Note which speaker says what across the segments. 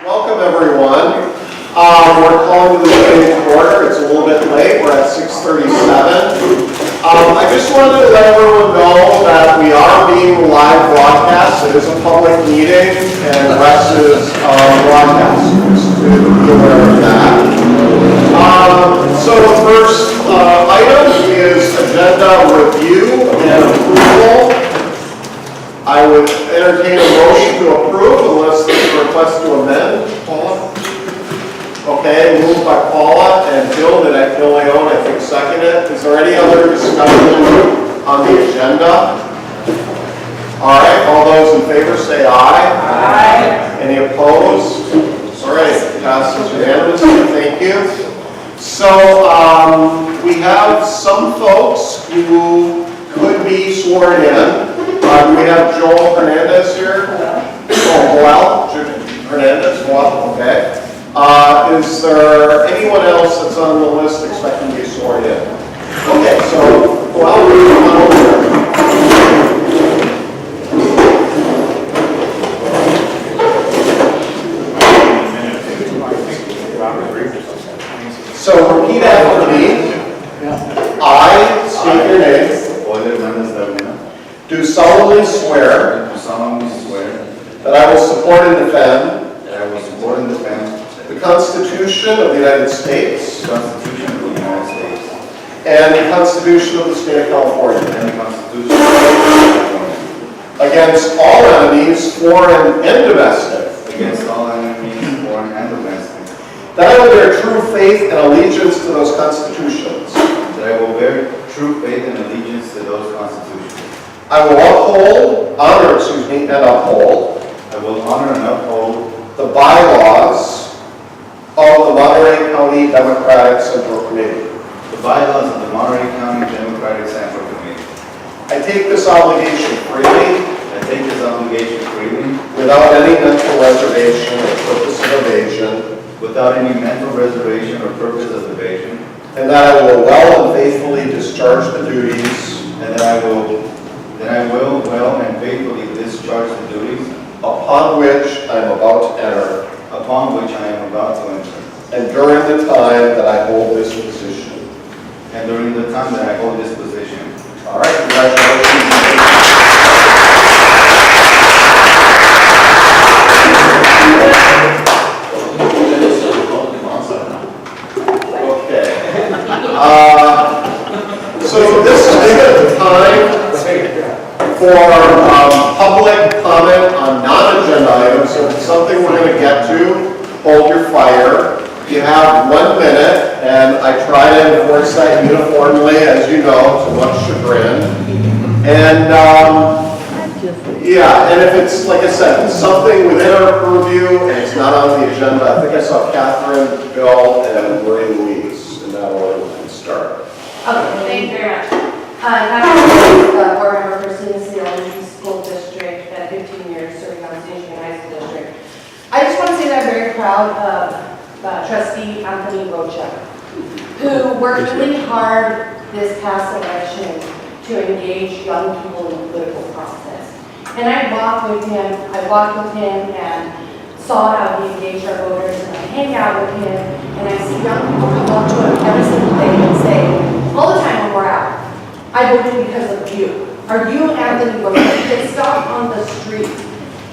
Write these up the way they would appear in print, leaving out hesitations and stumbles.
Speaker 1: Welcome everyone. We're calling the meeting to order. It's a little bit late. We're at 6:37. I just wanted to let everyone know that we are being live broadcast. It is a public meeting and Wes is broadcast, just to be aware of that. So the first item is agenda review and approval. I would entertain a motion to approve unless there's a request to amend. Paula? Okay, moved by Paula and Bill. Did Leon, I think, second it. Is there any other discussion on the agenda? All right, all those in favor say aye. Aye. Any opposed? All right, passes unanimously. Thank you. So we have some folks who could be sworn in. We have Joel Hernandez here. Oh, Hernandez, okay. Is there anyone else that's on the list expecting to be sworn in? Okay, so, well, we're come on over here. So repeat after me. I state your name.
Speaker 2: Hernandez Laguna.
Speaker 1: Do solemnly swear that I will support and defend the Constitution of the United States and the Constitution of the State of California against all enemies, foreign and domestic, that I will bear true faith and allegiance to those constitutions. I will honor and uphold the bylaws of the Monterey County Democratic Central Committee. I take this obligation freely without any mental reservation or purpose of evasion, and that I will well and faithfully discharge the duties upon which I am about to enter, and during the time that I hold this position. All right, congratulations. Okay. So this is the time for public comment on non-agenda items. So if it's something we're going to get to, hold your fire. You have 1 minute, and I try to enforce that uniformly, as you know, to much chagrin. And yeah, and if it's, like I said, something within our purview and it's not on the agenda, I think I saw Catherine, Bill, and Marie Louise, and that will start.
Speaker 3: Okay, thank you very much. I'm board member for City Elementary School District at 15 years serving on the Station High School District. I just want to say that I'm very proud of Trustee Anthony Rocha, who worked really hard this past election to engage young people in the political process. And I walked with him and saw how he engaged our voters, and I hang out with him, and I see young people come up to him every single day and say, all the time when we're out, I voted because of you. Are you Anthony Rocha? They stop on the street.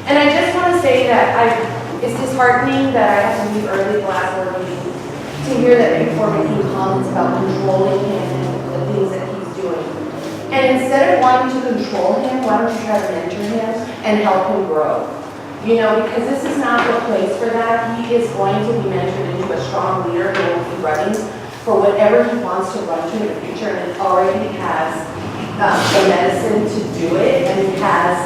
Speaker 3: And I just want to say that it's disheartening that I had to leave early the last board meeting to hear that people were making comments about controlling him and the things that he's doing. And instead of wanting to control him, why don't you try to mentor him and help him grow? You know, because this is not the place for that. He is going to be mentored into a strong leader who will be running for whatever he wants to run to in the future, and already has the medicine to do it, and he has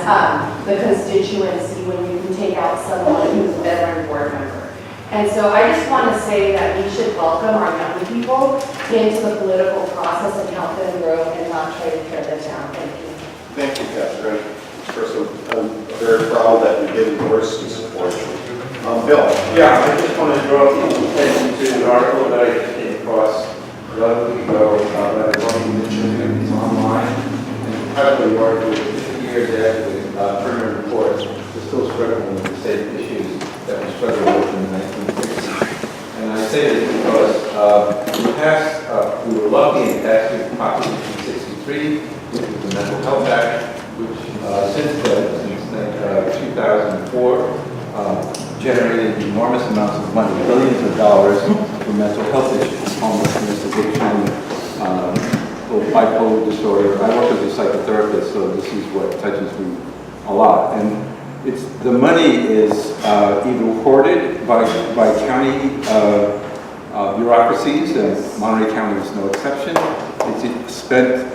Speaker 3: the constituency when you can take out someone who's a veteran board member. And so I just want to say that we should welcome our young people into the political process and help them grow and not try to tear them down. Thank you.
Speaker 1: Thank you, Catherine. First, I'm very proud that you did endorse and support you. Bill.
Speaker 4: Yeah, I just want to draw attention to the article that I just came across about a week ago that I brought in it's online. And part of the article is 50 years after the permanent report is still struggling with the same issues that we struggle with in passed, we were lucky and passed through Proposition 63, which is the Mental Health Act, which since 2004, generated enormous amounts of money, billions of dollars for mental health issues, homelessness, addiction, bipolar disorder. I work as a psychotherapist, so this is what touches me a lot. And the money is either hoarded by county bureaucracies, and Monterey County is no exception. It's spent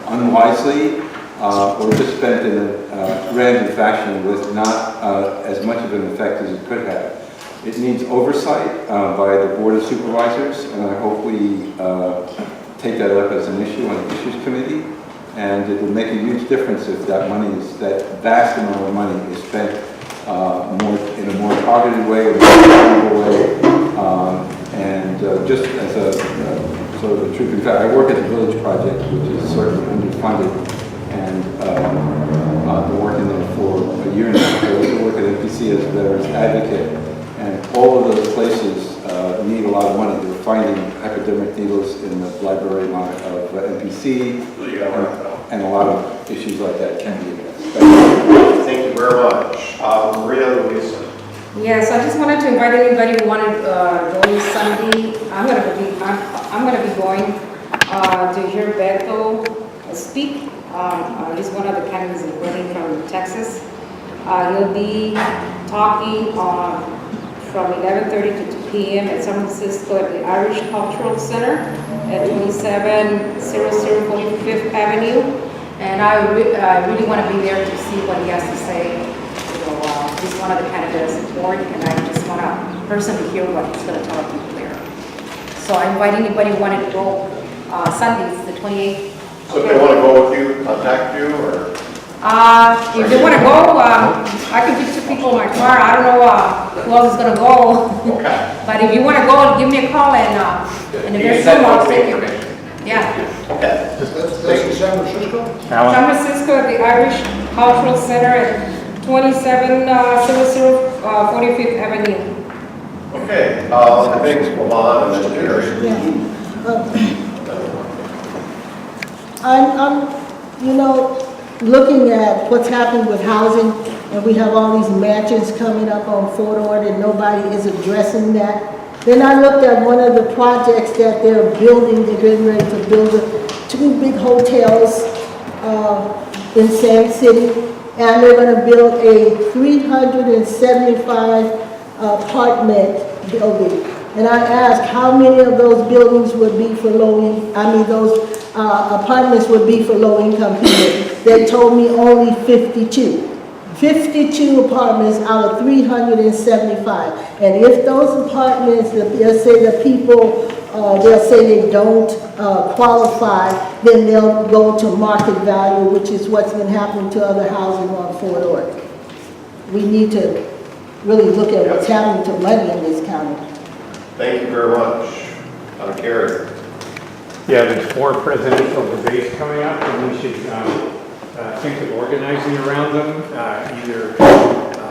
Speaker 4: unwisely or just spent in a random fashion with not as much of an effect as it could have. It needs oversight by the Board of Supervisors, and I hope we take that up as an issue on the Issues Committee. And it will make a huge difference if that vast amount of money is spent in a more targeted way, a more sustainable way. Just as a sort of a truth in fact, I work at the Village Project, which is certainly underfunded, and been working there for a year now. I also work at NPC as a veterans advocate, and all of those places need a lot of money. They're finding epidemic needles in the library of NPC, and a lot of issues like that can be addressed.
Speaker 1: Thank you very much. Maria Luisa.
Speaker 2: Yes, I just wanted to invite anybody who wanted to join Sunday. I'm gonna be going to hear Beto speak. He's one of the candidates running from Texas. He'll be talking from 11:30 to 2 p.m. at San Francisco at the Irish Cultural Center at 2700 45th Avenue. And I really want to be there to see what he has to say. He's one of the candidates for it, and I just want to personally hear what he's going to tell people there. So I invite anybody who wanted to go Sundays, the 28th.
Speaker 1: So if they want to go with you, contact you, or?
Speaker 2: If they want to go, I can give 2 people in my car. I don't know who else is going to go.
Speaker 1: Okay.
Speaker 2: But if you want to go, give me a call, and if there's someone, I'll take you. Yeah.
Speaker 1: Okay.
Speaker 5: That's in San Francisco?
Speaker 2: San Francisco at the Irish Cultural Center at 2700 45th Avenue.
Speaker 1: Okay, I think Lamont and then Jerry.
Speaker 6: I'm looking at what's happening with housing, and we have all these mansions coming up on Fort Ord, and nobody is addressing that. Then I looked at one of the projects that they're building. They're getting ready to build 2 big hotels in Sand City, and they're going to build a 375 apartment building. And I asked how many of those buildings would be for those apartments would be for low-income people. They told me only 52. 52 apartments out of 375. And if those apartments, they'll say the people, they'll say they don't qualify, then they'll go to market value, which is what's been happening to other housing on Fort Ord. We need to really look at what's happening to money in this county.
Speaker 1: Thank you very much. Gary.
Speaker 7: Yeah, there's 4 presidential debates coming up, and we should think of organizing around them, either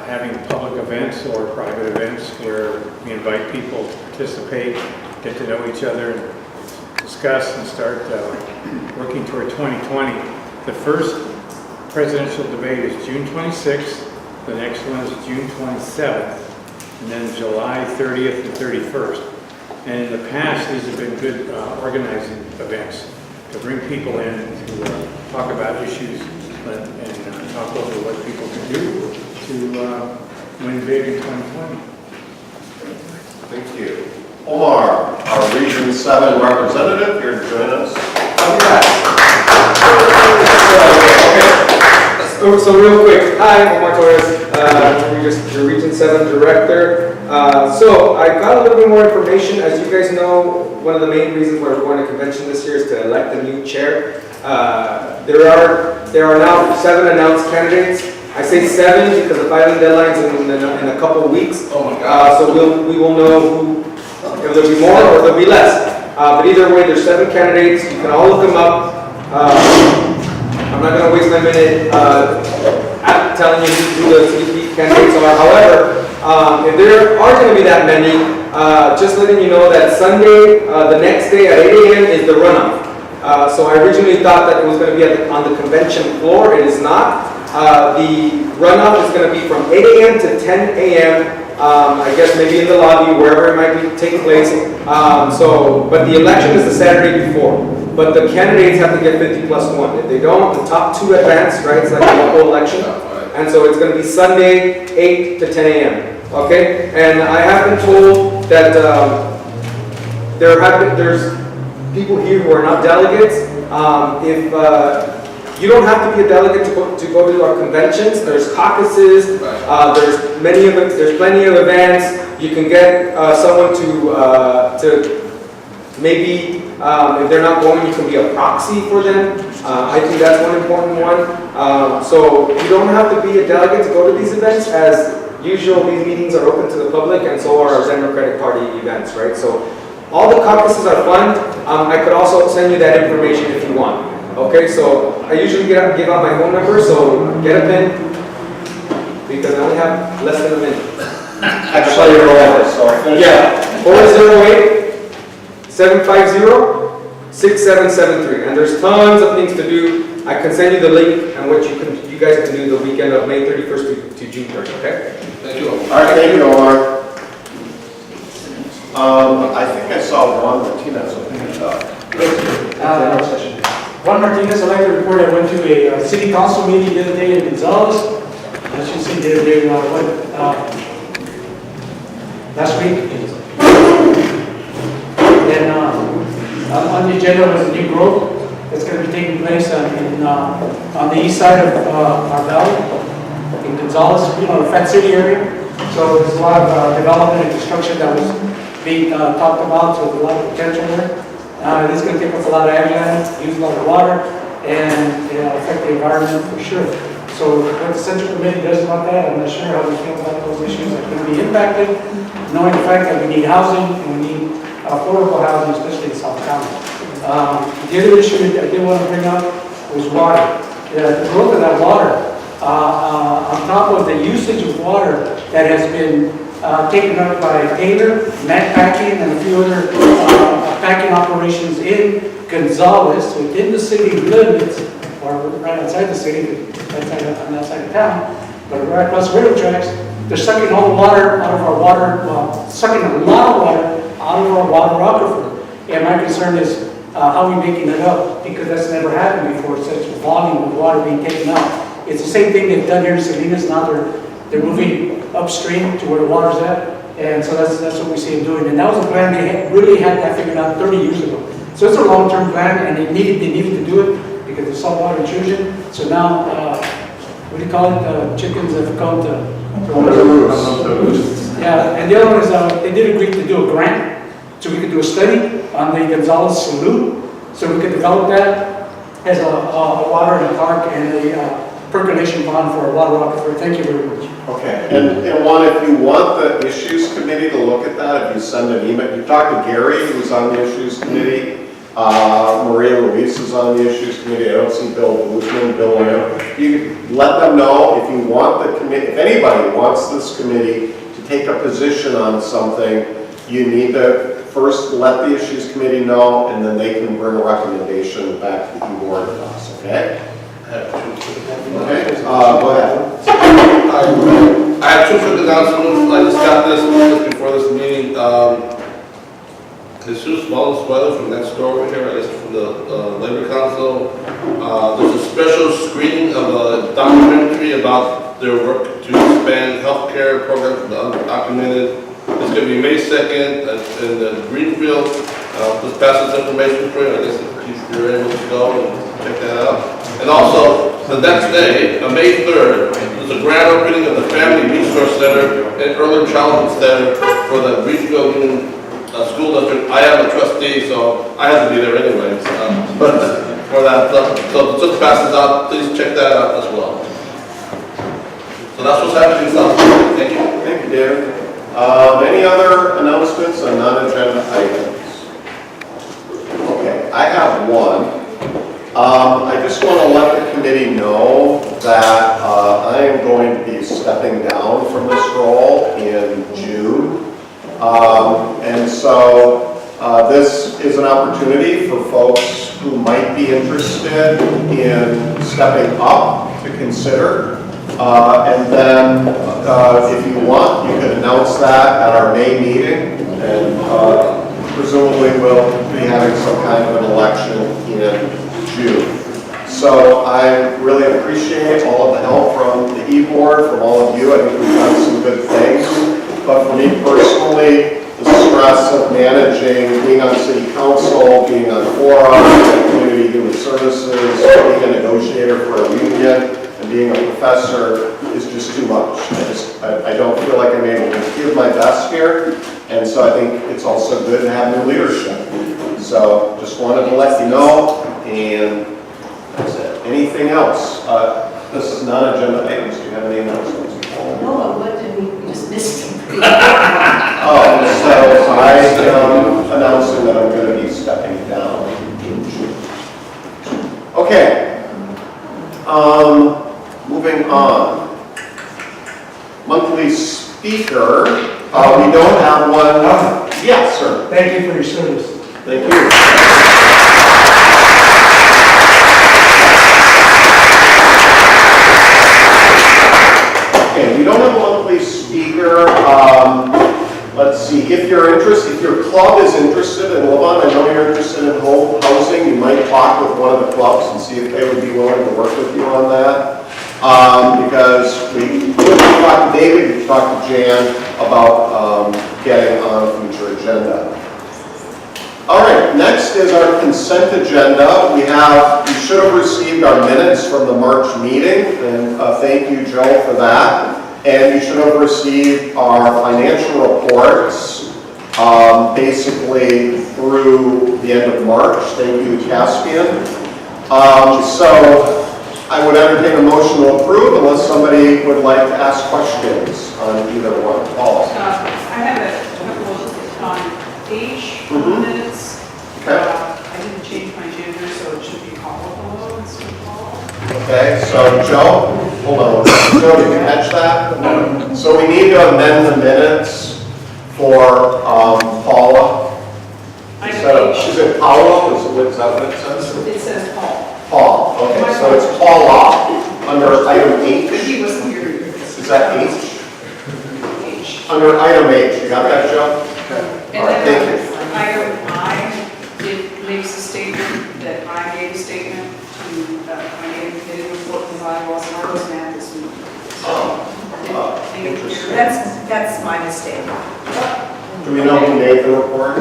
Speaker 7: having public events or private events where we invite people to participate, get to know each other, and discuss and start working toward 2020. The first presidential debate is June 26th, the next one is June 27th, and then July 30th and 31st. And in the past, these have been good organizing events to bring people in to talk about issues and talk over what people can do to win big in 2020.
Speaker 1: Thank you. Omar, our Region 7 representative, here to join us.
Speaker 8: So real quick, hi, Omar Torres, your Region 7 Director. So I got a little bit more information. As you guys know, one of the main reasons why we're going to convention this year is to elect a new chair. There are now 7 announced candidates. I say 7 because the filing deadline's in a couple of weeks.
Speaker 1: Oh my God.
Speaker 8: So we will know if there'll be more or there'll be less. But either way, there's 7 candidates. You can all look them up. I'm not going to waste my minute telling you who the CDP candidates are. However, If there are going to be that many, just letting you know that Sunday, the next day at 8 a.m. is the runoff. So I originally thought that it was going to be on the convention floor. It is not. The runoff is going to be from 8 a.m. to 10 a.m. I guess maybe in the lobby, wherever it might be taking place. But the election is the Saturday before. But the candidates have to get 50+1. If they don't, the top 2 advance, right? It's like a local election. And so it's going to be Sunday, 8 to 10 a.m. Okay? And I have been told that there's people here who are not delegates. If you don't have to be a delegate to go to our conventions. There's caucuses. There's plenty of events. You can get someone to maybe if they're not going, you can be a proxy for them. I think that's one important one. So you don't have to be a delegate to go to these events. As usual, these meetings are open to the public, and so are our Democratic Party events, right? So all the caucuses are fun. I could also send you that information if you want. Okay, so I usually give out my phone number, so get a pen, because I only have less than a minute.
Speaker 1: Actually, you're over, so finish.
Speaker 8: Yeah, 408-750-6773, and there's tons of things to do. I can send you the link and what you guys can do the weekend of May 31st to June 3rd, okay?
Speaker 1: Thank you. All right, thank you, Omar. I think I saw Juan Martinez opening it up.
Speaker 5: Juan Martinez, I'd like to report I went to a city council meeting the other day in Gonzales. As you see, they went last week. And on the agenda was a new growth that's going to be taking place on the east side of our valley in Gonzales, the Fat City area. So there's a lot of development and construction that was being talked about, so there's a lot of potential there. This is going to take up a lot of ag land, use a lot of water, and affect the environment for sure. So what the Central Committee does about that, I'm not sure how we feel about those issues that can be impacted, knowing the fact that we need housing and we need affordable housing, especially in South County. The other issue that I did want to bring up was water. The growth of that water, on top of the usage of water that has been taken up by Taylor, Matt Packing, and a few other packing operations in Gonzales, within the city limits, or right outside the city, on that side of town, but right across the railroad tracks. They're sucking all the water out of our water, sucking a lot of water out of our water aquifer. And my concern is how are we making it up? Because that's never happened before, such volume of water being taken out. It's the same thing they've done here in Salinas. Now they're moving upstream to where the water's at. And so that's what we see them doing. And that was a plan they really had that figured out 30 years ago. So it's a long-term plan, and they needed to do it because of saltwater intrusion. So now, what do you call it? Chickens have come to roost. Yeah, and the other one is they did agree to do a grant so we could do a study on the Gonzales Salute, so we could develop that as a water in a park and a percolation pond for a water aquifer. Thank you very much.
Speaker 1: Okay, and Juan, if you want the Issues Committee to look at that, if you send an email, you talk to Gary, who's on the Issues Committee, Maria Luis is on the Issues Committee, I don't see Bill Bluesman, Bill Lamb. You let them know if you want the committee, if anybody wants this committee to take a position on something, you need to first let the Issues Committee know, and then they can bring a recommendation back to the board of us, okay? Okay, go ahead.
Speaker 9: I have two quick announcements. I just got this before this meeting. Jesus Valenzuela from next door over here, I guess from the Labor Council. There's a special screening of a documentary about their work to expand healthcare programs for the undocumented. It's going to be May 2nd in the Greenfield. Just pass this information for you. I guess if you're able to go and check that out. And also, the next day, May 3rd, there's a grand opening of the Family Resource Center and Early Childhood Center for the Greenfield School District. I am a trustee, so I have to be there anyways. But for that, so just pass this out. Please check that out as well. So that's what's happening in South Florida. Thank you.
Speaker 1: Thank you, David. Any other announcements on non-agenda items? Okay, I have one. I just want to let the committee know that I am going to be stepping down from this role in June. And so this is an opportunity for folks who might be interested in stepping up to consider. And then if you want, you can announce that at our May meeting, and presumably we'll be having some kind of an election in June. So I really appreciate all of the help from the e-board, from all of you. I think we've done some good things. But for me personally, the stress of managing, being on city council, being on forum, community human services, being a negotiator for a union, and being a professor is just too much. I don't feel like I'm able to give my best here, and so I think it's also good to have new leadership. So just wanted to let you know, and that's it. Anything else? This is non-agenda items. Do you have any announcements?
Speaker 6: No, what did we just miss?
Speaker 1: Oh, so I am announcing that I'm going to be stepping down in June. Okay. Moving on. Monthly speaker. We don't have one. Yes, sir.
Speaker 5: Thank you for your service.
Speaker 1: Thank you. Okay, we don't have a monthly speaker. Let's see, if you're interested, if your club is interested in Liaison, I know you're interested in home housing, you might talk with one of the clubs and see if they would be willing to work with you on that. Because we talked to David, we talked to Jan about getting on a future agenda. All right, next is our consent agenda. You should have received our minutes from the March meeting, and thank you, Joe, for that. And you should have received our financial reports basically through the end of March. Thank you, Caspian. So I would entertain a motion to approve unless somebody would like to ask questions on either one. Paul.
Speaker 10: I have a couple on age minutes.
Speaker 1: Okay.
Speaker 10: I didn't change my gender, so it should be Paula instead of Paul.
Speaker 1: Okay, so Joe, hold on. Joe, did you catch that? So we need to amend the minutes for Paula. Instead of, is it Paula? Is that what it says?
Speaker 10: It says Paul.
Speaker 1: Paul, okay, so it's Paula under item H.
Speaker 10: He wasn't here.
Speaker 1: Is that H?
Speaker 10: H.
Speaker 1: Under item H, you got that, Joe? Okay.
Speaker 10: And
Speaker 1: All right,
Speaker 10: then
Speaker 1: thank you.
Speaker 10: item I, it makes a statement that I gave a statement to, I didn't report the bylaws, and I was mad this week.
Speaker 1: Interesting.
Speaker 10: That's my mistake.
Speaker 1: Do we know who made the report?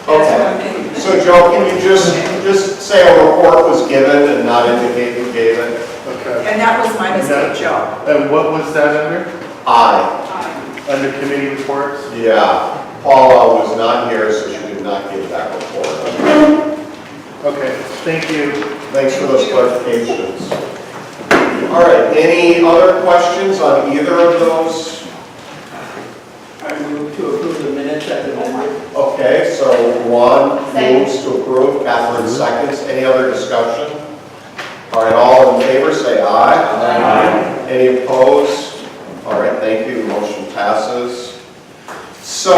Speaker 1: Okay. So Joe, can you just say a report was given and not indicate who gave it?
Speaker 11: Okay.
Speaker 10: And that was my mistake, Joe.
Speaker 11: And what was that under?
Speaker 1: Aye.
Speaker 11: Under committee reports?
Speaker 1: Yeah. Paula was not here, so she did not give that report.
Speaker 11: Okay, thank you.
Speaker 1: Thanks for those clarifications. All right, any other questions on either of those?
Speaker 5: I move to approve the minutes as amended.
Speaker 1: Okay, so Juan moves to approve, Catherine seconds. Any other discussion? All right, all in favor say aye. Aye. Any opposed? All right, thank you, motion passes. So,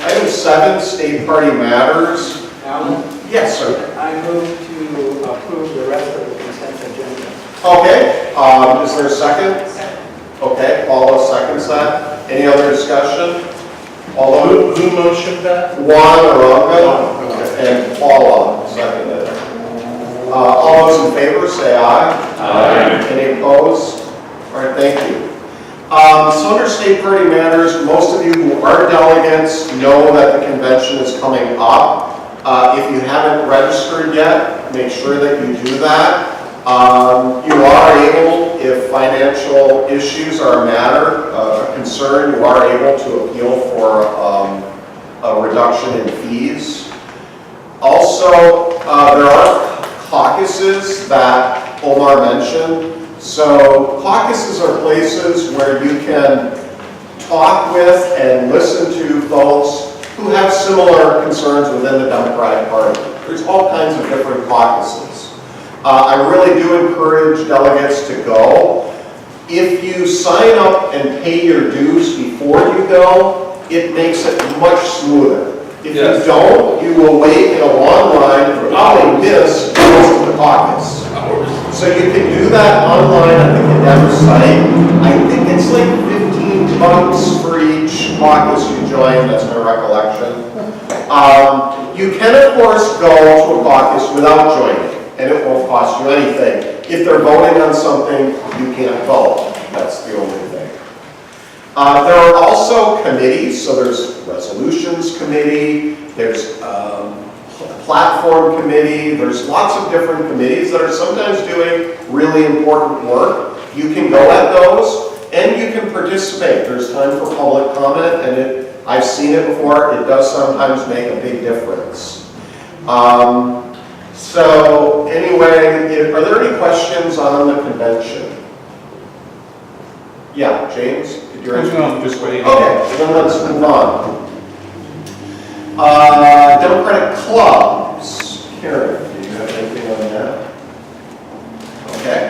Speaker 1: item 7, state party matters.
Speaker 5: Alan,
Speaker 1: Yes, sir.
Speaker 5: I move to approve the rest of the consent agenda.
Speaker 1: Okay, is there a second? Okay, Paula seconds that. Any other discussion? Although
Speaker 11: Who motioned that?
Speaker 1: Juan Arango
Speaker 11: Okay.
Speaker 1: and Paula seconded. All those in favor say aye.
Speaker 11: Aye.
Speaker 1: Any opposed? All right, thank you. So under state party matters, most of you who are delegates know that the convention is coming up. If you haven't registered yet, make sure that you do that. You are able, if financial issues are a matter, a concern, you are able to appeal for a reduction in fees. Also, there are caucuses that Omar mentioned. So caucuses are places where you can talk with and listen to folks who have similar concerns within the Democratic Party. There's all kinds of different caucuses. I really do encourage delegates to go. If you sign up and pay your dues before you go, it makes it much smoother. If
Speaker 9: Yes.
Speaker 1: you don't, you will wait in a long line and probably miss most of the caucus. So you can do that online at the Condemned site. I think it's like $15 for each caucus you join, that's my recollection. You can, of course, go to a caucus without joining, and it won't cost you anything. If they're voting on something, you can't vote. That's the only thing. There are also committees, so there's resolutions committee, there's platform committee, there's lots of different committees that are sometimes doing really important work. You can go at those, and you can participate. There's time for public comment, and I've seen it before, it does sometimes make a big difference. So anyway, are there any questions on the convention? Yeah, James? Did you answer?
Speaker 4: No, just waiting.
Speaker 1: Okay, then let's move on. Democratic clubs. Karen, do you have anything on that? Okay.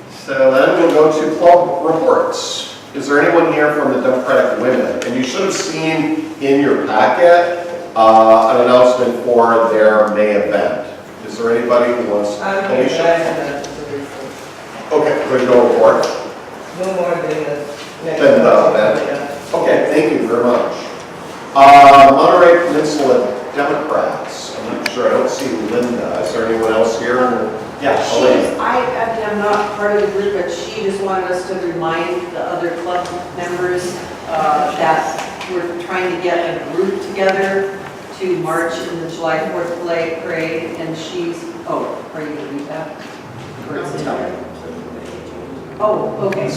Speaker 1: So then we'll go to club reports. Is there anyone here from the Democratic Women? And you should have seen in your packet an announcement for their May event. Is there anybody who wants to? Okay, there's no report.
Speaker 12: No more than
Speaker 1: Then the event. Okay, thank you very much. Monterey Peninsula Democrats. I'm not sure, I don't see Linda. Is there anyone else here? Yeah, Helen.
Speaker 13: I'm not part of the group, but she just wanted us to remind the other club members that we're trying to get a group together to march in the July 4th parade, and she's, are you going to read that? Or is it- Oh, okay.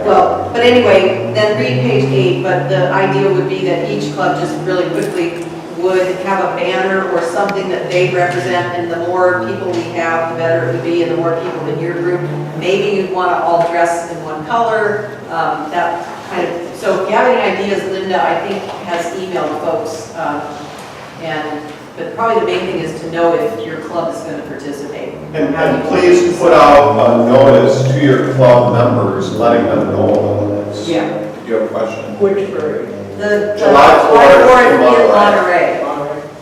Speaker 13: Well, but anyway, then read page 8, but the idea would be that each club just really quickly would have a banner or something that they represent, and the more people we have, the better it would be, and the more people in your group, maybe you'd want to all dress in one color, that kind of, so if you have any ideas, Linda, I think, has emailed folks, but probably the main thing is to know if your club is going to participate.
Speaker 1: And please put out a notice to your club members, letting them know about this.
Speaker 13: Yeah.
Speaker 1: Did you have a question?
Speaker 12: Which parade?
Speaker 13: The
Speaker 1: July 4th
Speaker 13: in
Speaker 1: in
Speaker 13: Monterey.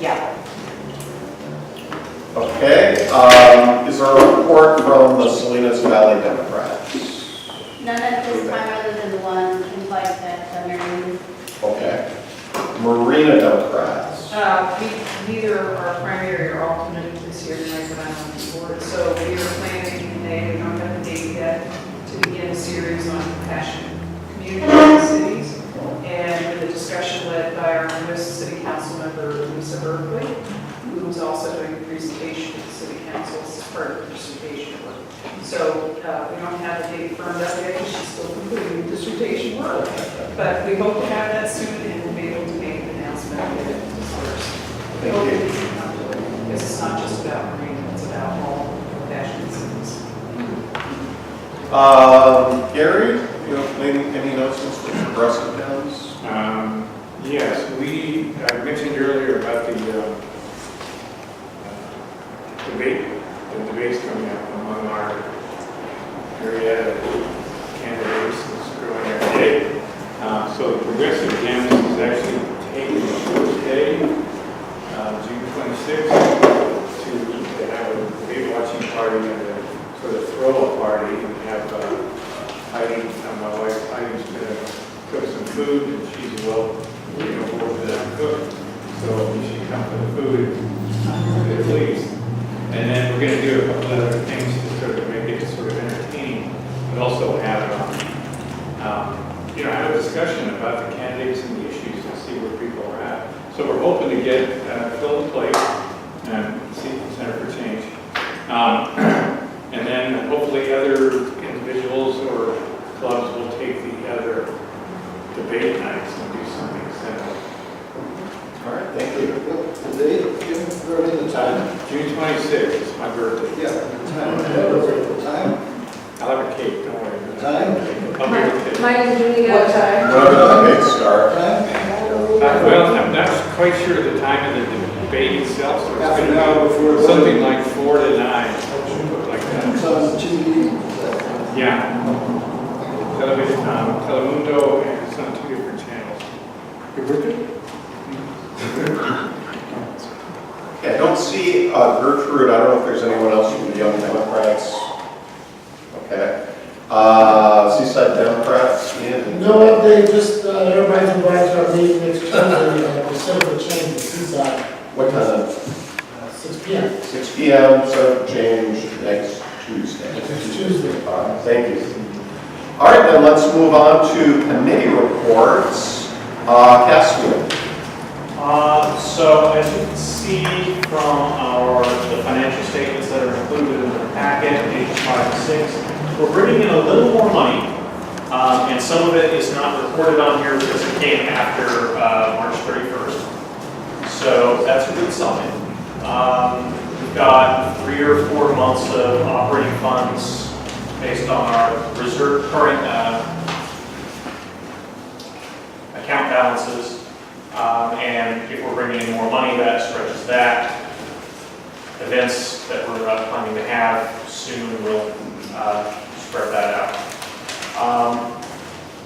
Speaker 13: Yeah.
Speaker 1: Okay, is there a report from the Salinas Valley Democrats?
Speaker 14: None at this time other than the one in place at Marion.
Speaker 1: Okay. Marina Democrats.
Speaker 10: Neither our primary or alternate this year tonight when I'm on the board. So we are planning, and we don't have the date yet, to begin a series on compassion communities and cities. And with a discussion led by our newest city council member, Lisa Berkeley, who's also doing a presentation at the city council as part of the dissertation work. So we don't have a date firmed up yet because she's still completing the dissertation work. But we hope to have that soon and we'll be able to make an announcement and get it dispersed. We hope it can come to it because it's not just about marine, it's about all compassion cities.
Speaker 1: Gary, you know, any announcements for progressive towns?
Speaker 7: Yes, I mentioned earlier about the debates coming up among our area candidates that's growing every day. So the progressive canvas is actually taking the first day, June 26th, to have a debate watching party and a sort of throw-up party and have Heidi, my wife Heidi's going to cook some food and she's well, over that cook. So you should come for the food at least. And then we're going to do a couple of other things to sort of make it sort of entertaining, but also have have a discussion about the candidates and the issues and see where people are at. So we're hoping to get fill the plate and see Center for Change. And then hopefully other individuals or clubs will take the other debate nights and do something similar.
Speaker 1: All right, thank you.
Speaker 15: The time.
Speaker 7: June 26th is my birthday.
Speaker 15: Yeah, the time.
Speaker 7: I'll have a cake, don't worry.
Speaker 15: Time?
Speaker 7: I'll be with you.
Speaker 2: Mine is Julie at time.
Speaker 1: Whatever the debates start.
Speaker 7: Well, I'm not quite sure the time of the debate itself, so it's
Speaker 15: Half
Speaker 7: going
Speaker 15: an hour before
Speaker 7: to
Speaker 15: the
Speaker 7: be something
Speaker 15: vote.
Speaker 7: like 4 to 9, something like
Speaker 15: It's
Speaker 7: that.
Speaker 15: on TV.
Speaker 7: Yeah. Television, Telemundo, and it's on 2 different channels.
Speaker 1: Okay, I don't see Gertrude, I don't know if there's anyone else from the Young Democrats. Okay. Seaside Democrats, Ian?
Speaker 12: No update, just everybody's invited to our meeting next Tuesday, December change the Seaside,
Speaker 1: What time?
Speaker 12: 6 p.m.
Speaker 1: 6 p.m., so change next Tuesday.
Speaker 12: Next Tuesday.
Speaker 1: All right, thank you. All right, then let's move on to committee reports. Caspian.
Speaker 16: So as you can see from the financial statements that are included in the packet, pages 5 and 6, we're bringing in a little more money, and some of it is not reported on here because it came after March 31st. So that's a good sign. We've got 3 or 4 months of operating funds based on our current account balances. And if we're bringing in more money, that stretches that. Events that we're planning to have soon will spread that out.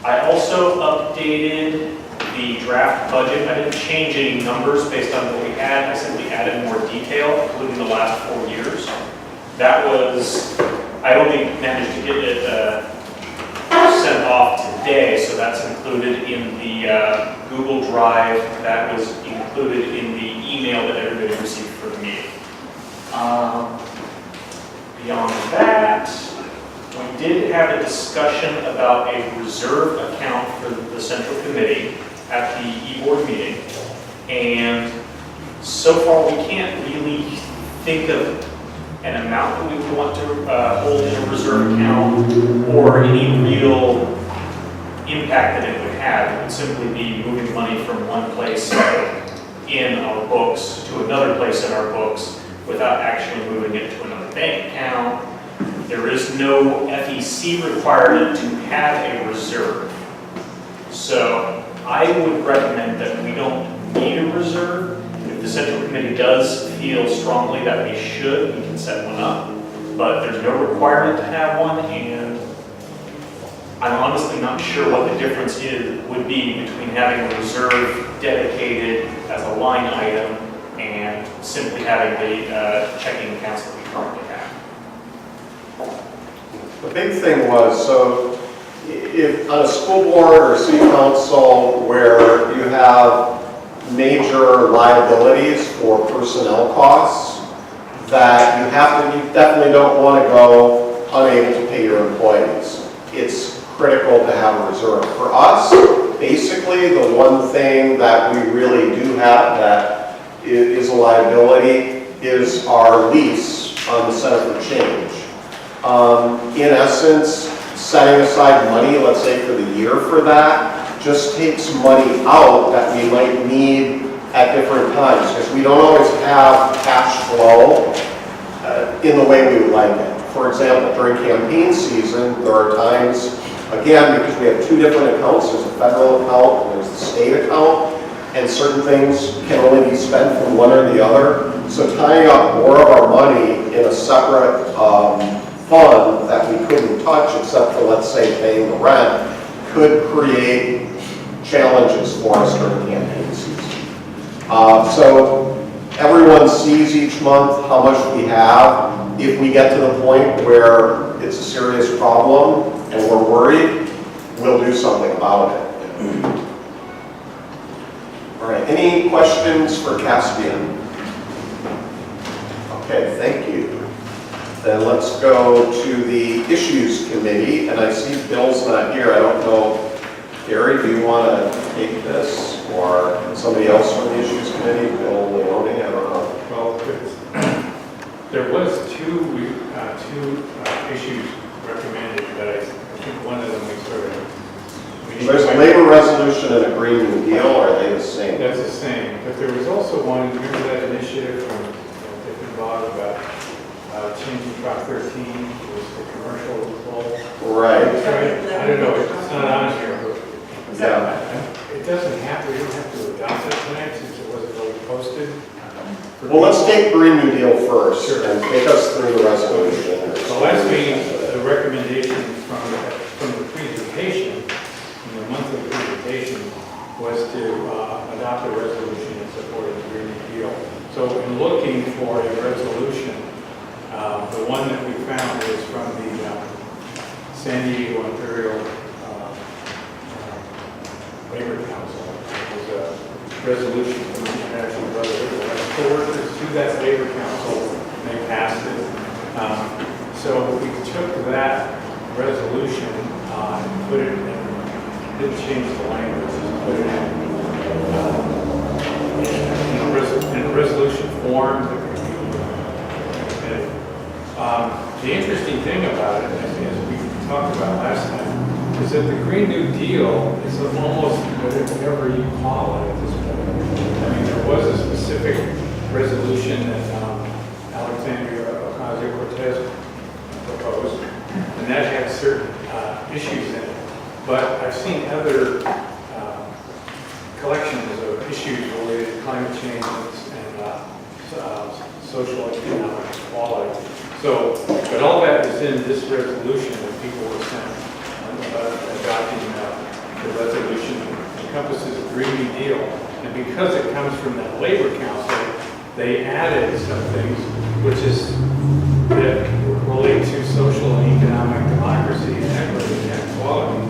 Speaker 16: I also updated the draft budget. I didn't change any numbers based on what we had. I simply added more detail, including the last 4 years. That was, I only managed to get it sent off today, so that's included in the Google Drive. That was included in the email that everybody received for the meeting. Beyond that, we did have a discussion about a reserve account for the Central Committee at the e-board meeting, and so far we can't really think of an amount that we would want to hold in a reserve account or any real impact that it would have. It would simply be moving money from one place in our books to another place in our books without actually moving it to another bank account. There is no FEC requirement to have a reserve. So I would recommend that we don't need a reserve. If the Central Committee does feel strongly that we should, we can set one up. But there's no requirement to have one, and I'm honestly not sure what the difference would be between having a reserve dedicated as a line item and simply having the checking accounts that we currently have.
Speaker 1: The big thing was, so if on a school board or city council where you have major liabilities for personnel costs, that you definitely don't want to go unable to pay your employees. It's critical to have a reserve. For us, basically the one thing that we really do have that is a liability is our lease on the Center for Change. In essence, setting aside money, let's say for the year for that, just takes money out that we might need at different times, because we don't always have cash flow in the way we would like it. For example, during campaign season, there are times, again, because we have 2 different accounts, there's a federal account and there's the state account, and certain things can only be spent from one or the other. So tying up more of our money in a separate fund that we couldn't touch except for, let's say, paying the rent, could create challenges for us during campaign season. So everyone sees each month how much we have. If we get to the point where it's a serious problem and we're worried, we'll do something about it. All right, any questions for Caspian? Okay, thank you. Then let's go to the Issues Committee, and I see Bill's not here. I don't know, Gary, do you want to take this, or somebody else from the Issues Committee? Bill Leone, I don't know.
Speaker 7: Well, there was two issues recommended, but I think one of them we sort of...
Speaker 1: There's a labor resolution and a Green New Deal, or are they the same?
Speaker 7: That's the same, but there was also one, remember that initiative from Dick and Bob about changing Prop 13, it was the commercial role.
Speaker 1: Right.
Speaker 7: I don't know, it's not on here, but
Speaker 1: yeah.
Speaker 7: it doesn't have, we don't have to adopt it tonight since it wasn't really posted.
Speaker 1: Well, let's take Green New Deal first
Speaker 7: Sure.
Speaker 1: and take us through the resolution.
Speaker 7: So last meeting, the recommendation from the presentation, in the monthly presentation, was to adopt a resolution in support of the Green New Deal. So in looking for a resolution, the one that we found is from the San Diego Imperial Labor Council. It was a resolution from the International Brotherhood of Electrical Workers to that Labor Council, and they passed it. So we took that resolution and put it in, didn't change the language, just put it in a resolution form that could be submitted. The interesting thing about it, as we talked about last time, is that the Green New Deal is almost whatever you call it at this point. I mean, there was a specific resolution that Alexandria Ocasio-Cortez proposed, and that had certain issues in it. But I've seen other collections of issues related to climate change and social and economic equality. So, but all that is in this resolution that people were sent adopting the resolution encompasses a Green New Deal. And because it comes from that Labor Council, they added some things which is that relate to social and economic democracy and equity and equality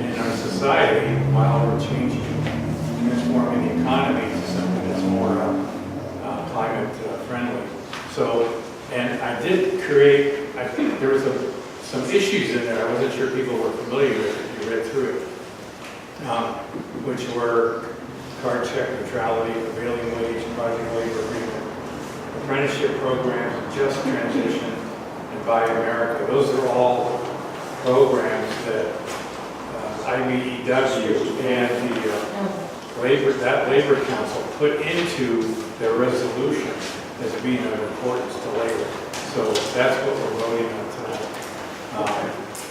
Speaker 7: in our society while we're changing and transforming the economy to something that's more climate friendly. So, and I did create, I think there was some issues in there I wasn't sure people were familiar with if you read through it, which were card check neutrality, prevailing wage, project labor agreement, apprenticeship programs, just transition, and Buy America. Those are all programs that IBEW and that Labor Council put into their resolution as being of importance to labor. So that's what we're voting on tonight.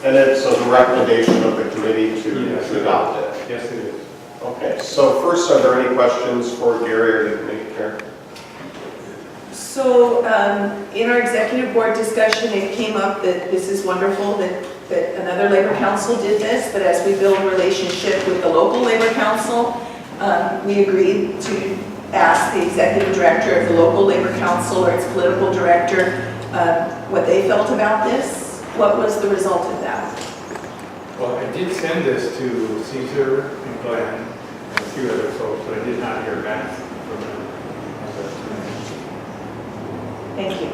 Speaker 1: And it's a recommendation of the committee to adopt it.
Speaker 7: Yes, it is.
Speaker 1: Okay, so first, are there any questions for Gary or the committee chair?
Speaker 17: So in our executive board discussion, it came up that this is wonderful that another labor council did this, but as we build a relationship with the local labor council, we agreed to ask the executive director of the local labor council or its political director what they felt about this. What was the result of that?
Speaker 7: Well, I did send this to Caesar and Glenn and a few other folks, but I did not hear back from them.
Speaker 17: Thank you.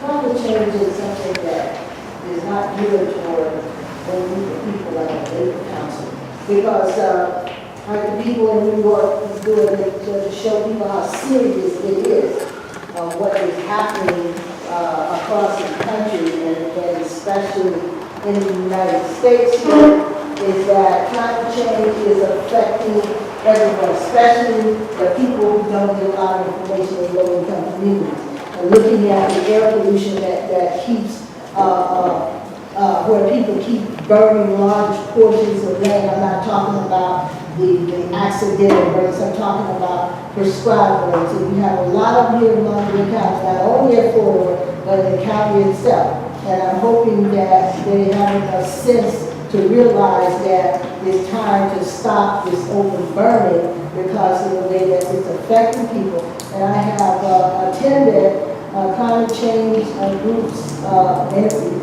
Speaker 6: Climate change is something that is not good for a group of people like the Labor Council. Because like the people in New York do it to show people how serious it is, what is happening across the country and especially in the United States here, is that climate change is affecting everyone, especially the people who don't get a lot of information in low-income communities. And looking at the air pollution that keeps, where people keep burning large portions of land. I'm not talking about the accidental burns, I'm talking about prescribed burns. And we have a lot of here in Monterey County, not only at Florida, but in the county itself. And I'm hoping that they have a sense to realize that it's time to stop this open burning because of the way that it's affecting people. And I have attended climate change groups,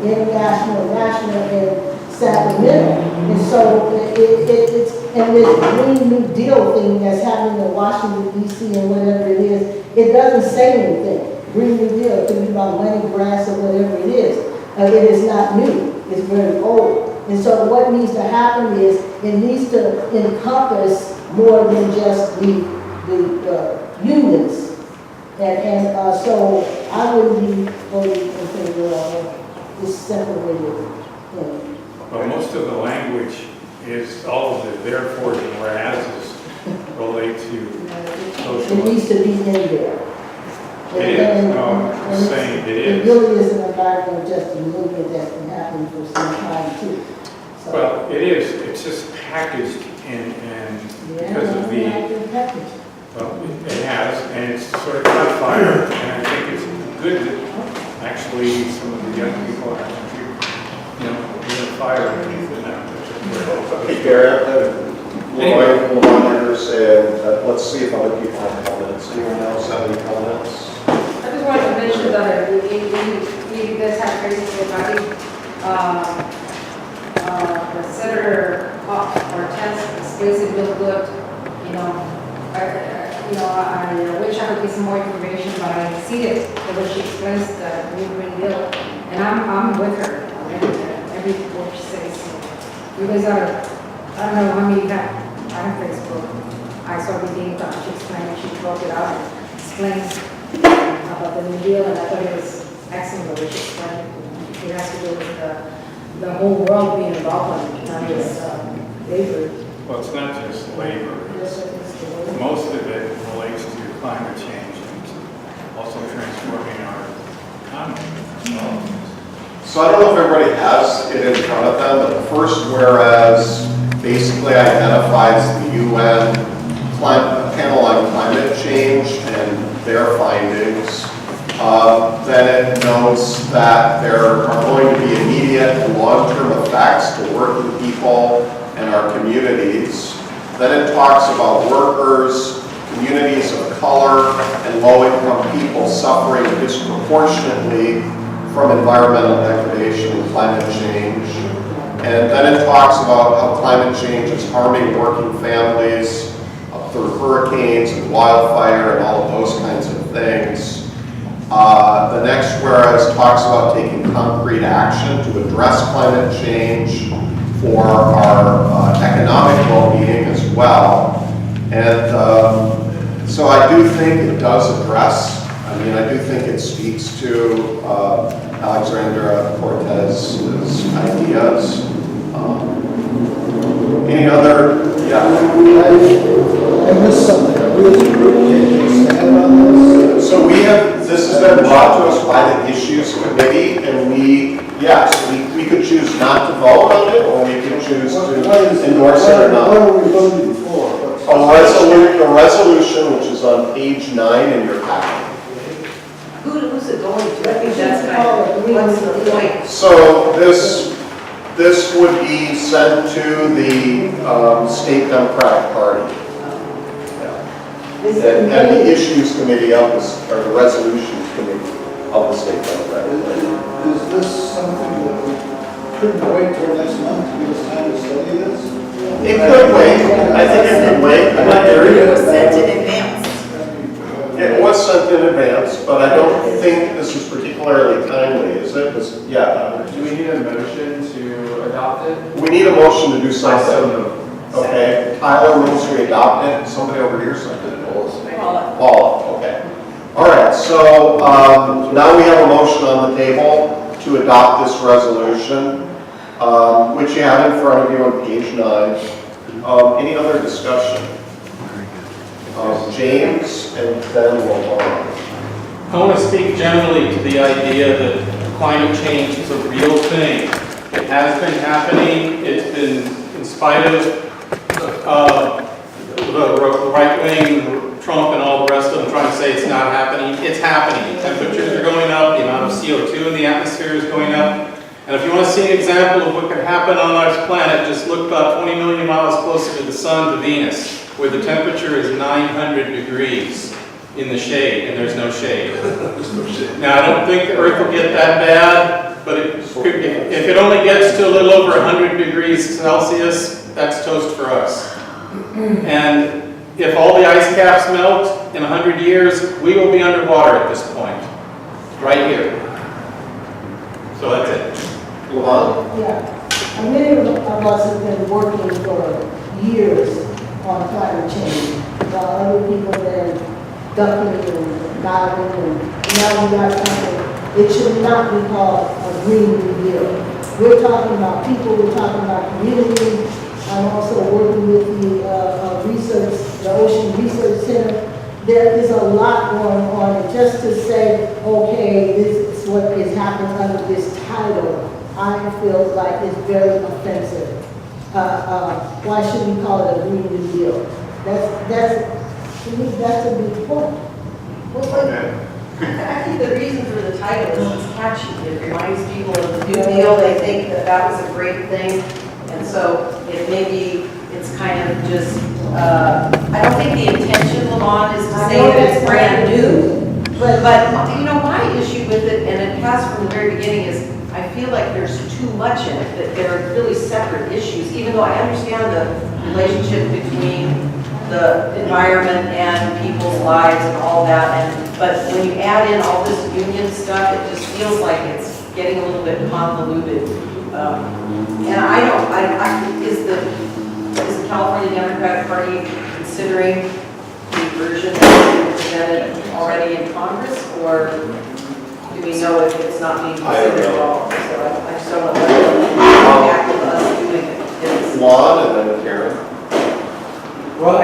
Speaker 6: international, national, in Sacramento. And so it's, and this Green New Deal thing that's happening in Washington, D.C. and whatever it is, it doesn't say anything. Green New Deal, it could be about money, grass, or whatever it is. It is not new, it's very old. And so what needs to happen is it needs to encompass more than just the unions. And so I wouldn't be voting in favor of this separated thing.
Speaker 7: But most of the language is all of the therefores and whereases relate to social.
Speaker 6: It needs to be in there.
Speaker 7: It is, no, I'm saying it is.
Speaker 6: It really is an environment of just a movement that's been happening for some time too. So,
Speaker 7: Well, it is, it's just packaged and because of the Well, it has, and it's sort of caught fire, and I think it's good that actually some of the young people are actually, in the fire underneath it now.
Speaker 1: Okay, Garrett, Lawyers, and let's see if other people have comments. Anyone else have any comments?
Speaker 2: I just wanted to mention that we guys have Facebook, I think, the Senator Cortez stays it real good, I wish I could get some more information, but I see it, the way she explains the new Green Deal, and I'm with her on every word she says. You guys are, I don't know how many you have, I have Facebook. I saw everything that she explained, she broke it out, explained about the New Deal, and I thought it was excellent the way she explained it. It has to do with the whole world being involved in it, not just labor.
Speaker 7: Well, it's not just labor. Most of it relates to climate change and also transforming our economy.
Speaker 1: So I don't know if everybody has it in front of them, but the first whereas basically identifies the UN panel on climate change and their findings. Then it notes that there are going to be immediate and long-term effects to working people and our communities. Then it talks about workers, communities of color, and low-income people suffering disproportionately from environmental degradation and climate change. And then it talks about how climate change is harming working families through hurricanes and wildfire and all of those kinds of things. The next whereas talks about taking concrete action to address climate change for our economic well-being as well. And so I do think it does address, I do think it speaks to Alexandra Cortez's ideas. Any other,
Speaker 15: I missed something, I really can't stand on this.
Speaker 1: So this has been brought to us by the Issues Committee, and we could choose not to vote on it, or we could choose to endorse it or not.
Speaker 15: What are we voting for?
Speaker 1: A resolution, which is on page 9 in your packet.
Speaker 13: Who's it going to? I think that's what's the point?
Speaker 1: So this would be sent to the State Democratic Party. And the Issues Committee or the Resolutions Committee of the State Democratic Party.
Speaker 15: Is this something that we couldn't wait till next month to give us time to study this?
Speaker 1: It could wait. I think it could wait.
Speaker 17: It was sent in advance.
Speaker 1: It was sent in advance, but I don't think this is particularly timely, is it?
Speaker 8: Do we need a motion to adopt it?
Speaker 1: We need a motion to do something. Okay, Tyler moves to adopt it. Somebody over here seconded it. Paula, okay. All right, so now we have a motion on the table to adopt this resolution, which you have in front of you on page 9. Any other discussion? James, and then we'll go on.
Speaker 18: I want to speak generally to the idea that climate change is a real thing. It has been happening. It's been, in spite of the right wing, Trump and all the rest of them trying to say it's not happening. It's happening. Temperatures are going up. The amount of CO2 in the atmosphere is going up. And if you want to see an example of what could happen on our planet, just look about 20 million miles closer to the sun, to Venus, where the temperature is 900 degrees in the shade, and there's no shade. Now, I don't think the Earth will get that bad, but if it only gets to a little over 100 degrees Celsius, that's toast for us. And if all the ice caps melt in 100 years, we will be underwater at this point, right here. So that's it.
Speaker 6: Yeah, and many of us have been working for years on climate change, while other people have been ducking and diving, and now we got something. It should not be called a Green New Deal. We're talking about people, we're talking about community. I'm also working with the Ocean Research Center. There is a lot going on, and just to say, okay, this is what is happening under this title, I feel like it's very offensive. Why should we call it a Green New Deal? To me, that's a big point.
Speaker 1: Okay.
Speaker 13: I think the reason for the title is it's catchy. It reminds people of the New Deal. They think that that was a great thing. And so it maybe, it's kind of just, I don't think the intention, Lamont, is to say that it's brand new. But you know, my issue with it, and it has from the very beginning, is I feel like there's too much in it, that they're really separate issues, even though I understand the relationship between the environment and people's lives and all that. But when you add in all this union stuff, it just feels like it's getting a little bit convoluted. And is the California Democratic Party considering the version that was presented already in Congress, or do we know if it's not being considered at all? So I just don't know what impact of us doing it is.
Speaker 1: Juan and then Karen.
Speaker 5: Well, I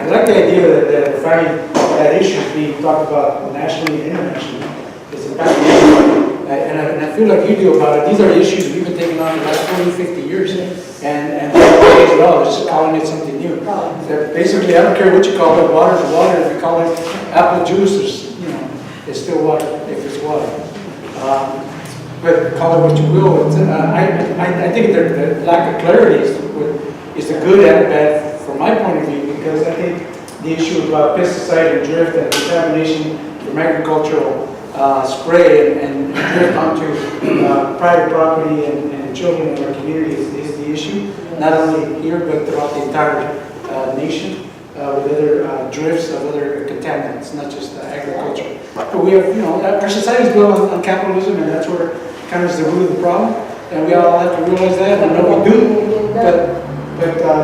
Speaker 5: like the idea that finally that issue is being talked about nationally and internationally. It's impacting everybody. And I feel like you do about it. These are issues we've been taking on for the last 40, 50 years. And they don't change at all, just calling it something new. That basically, I don't care what you call it, water is water. If you call it apple juice, it's still water, if it's water. But call it what you will. I think the lack of clarity is the good and the bad from my point of view, because I think the issue about pesticide and drift and contamination from agricultural spray and drift onto private property and children in our community is the issue, not only here but throughout the entire nation, with other drifts of other contaminants, not just agriculture. But we have, our society is built on capitalism, and that's where kind of is the root of the problem, and we all have to realize that, and I know we do, but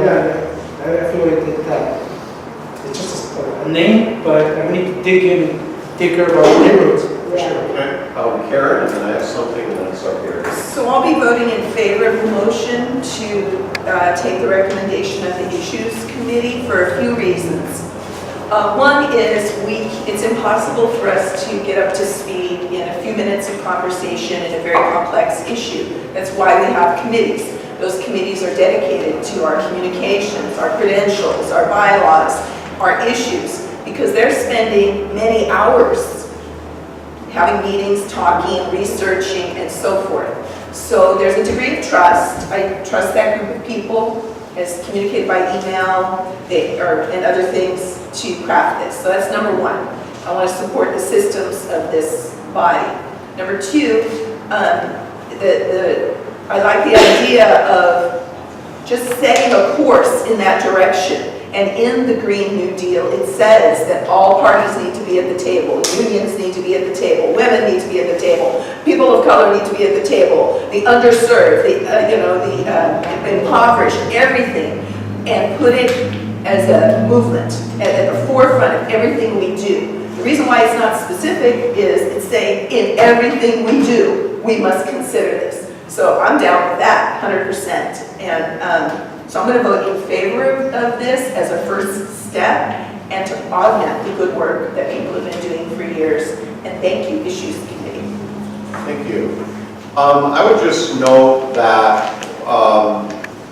Speaker 5: yeah, I feel like it's just a name, but we need to dig in and take care of our neighborhoods, for sure.
Speaker 1: Okay. Karen, and then I have something, and then so here.
Speaker 17: So I'll be voting in favor of the motion to take the recommendation of the Issues Committee for a few reasons. One is it's impossible for us to get up to speed in a few minutes of conversation in a very complex issue. That's why we have committees. Those committees are dedicated to our communications, our credentials, our bylaws, our issues, because they're spending many hours having meetings, talking, researching, and so forth. So there's a degree of trust. I trust that group of people as communicated by email and other things to craft this. So that's number one. I want to support the systems of this body. Number two, I like the idea of just setting a course in that direction. And in the Green New Deal, it says that all parties need to be at the table. Unions need to be at the table. Women need to be at the table. People of color need to be at the table. The underserved, the impoverished, everything. And put it as a movement at the forefront of everything we do. The reason why it's not specific is it's saying in everything we do, we must consider this. So I'm down with that 100%. And so I'm going to vote in favor of this as a first step and to augment the good work that people have been doing for years. And thank you, Issues Committee.
Speaker 1: Thank you. I would just note that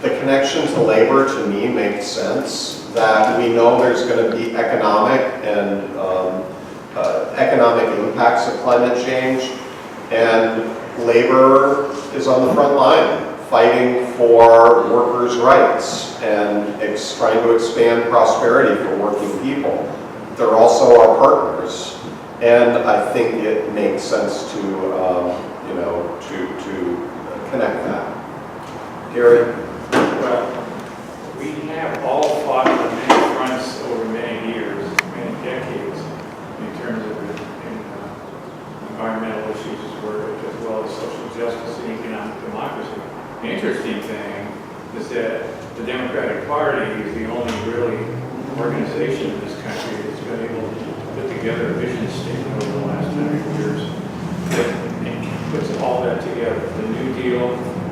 Speaker 1: the connection to labor to me makes sense, that we know there's going to be economic and economic impacts of climate change, and labor is on the front line fighting for workers' rights and trying to expand prosperity for working people. They're also our partners, and I think it makes sense to connect that. Gary?
Speaker 7: Well, we have all fought on many fronts over many years, many decades, in terms of environmental issues as well as social justice and economic democracy. The interesting thing is that the Democratic Party is the only really organization in this country that's been able to put together a vision statement over the last 100 years that puts all that together. The New Deal,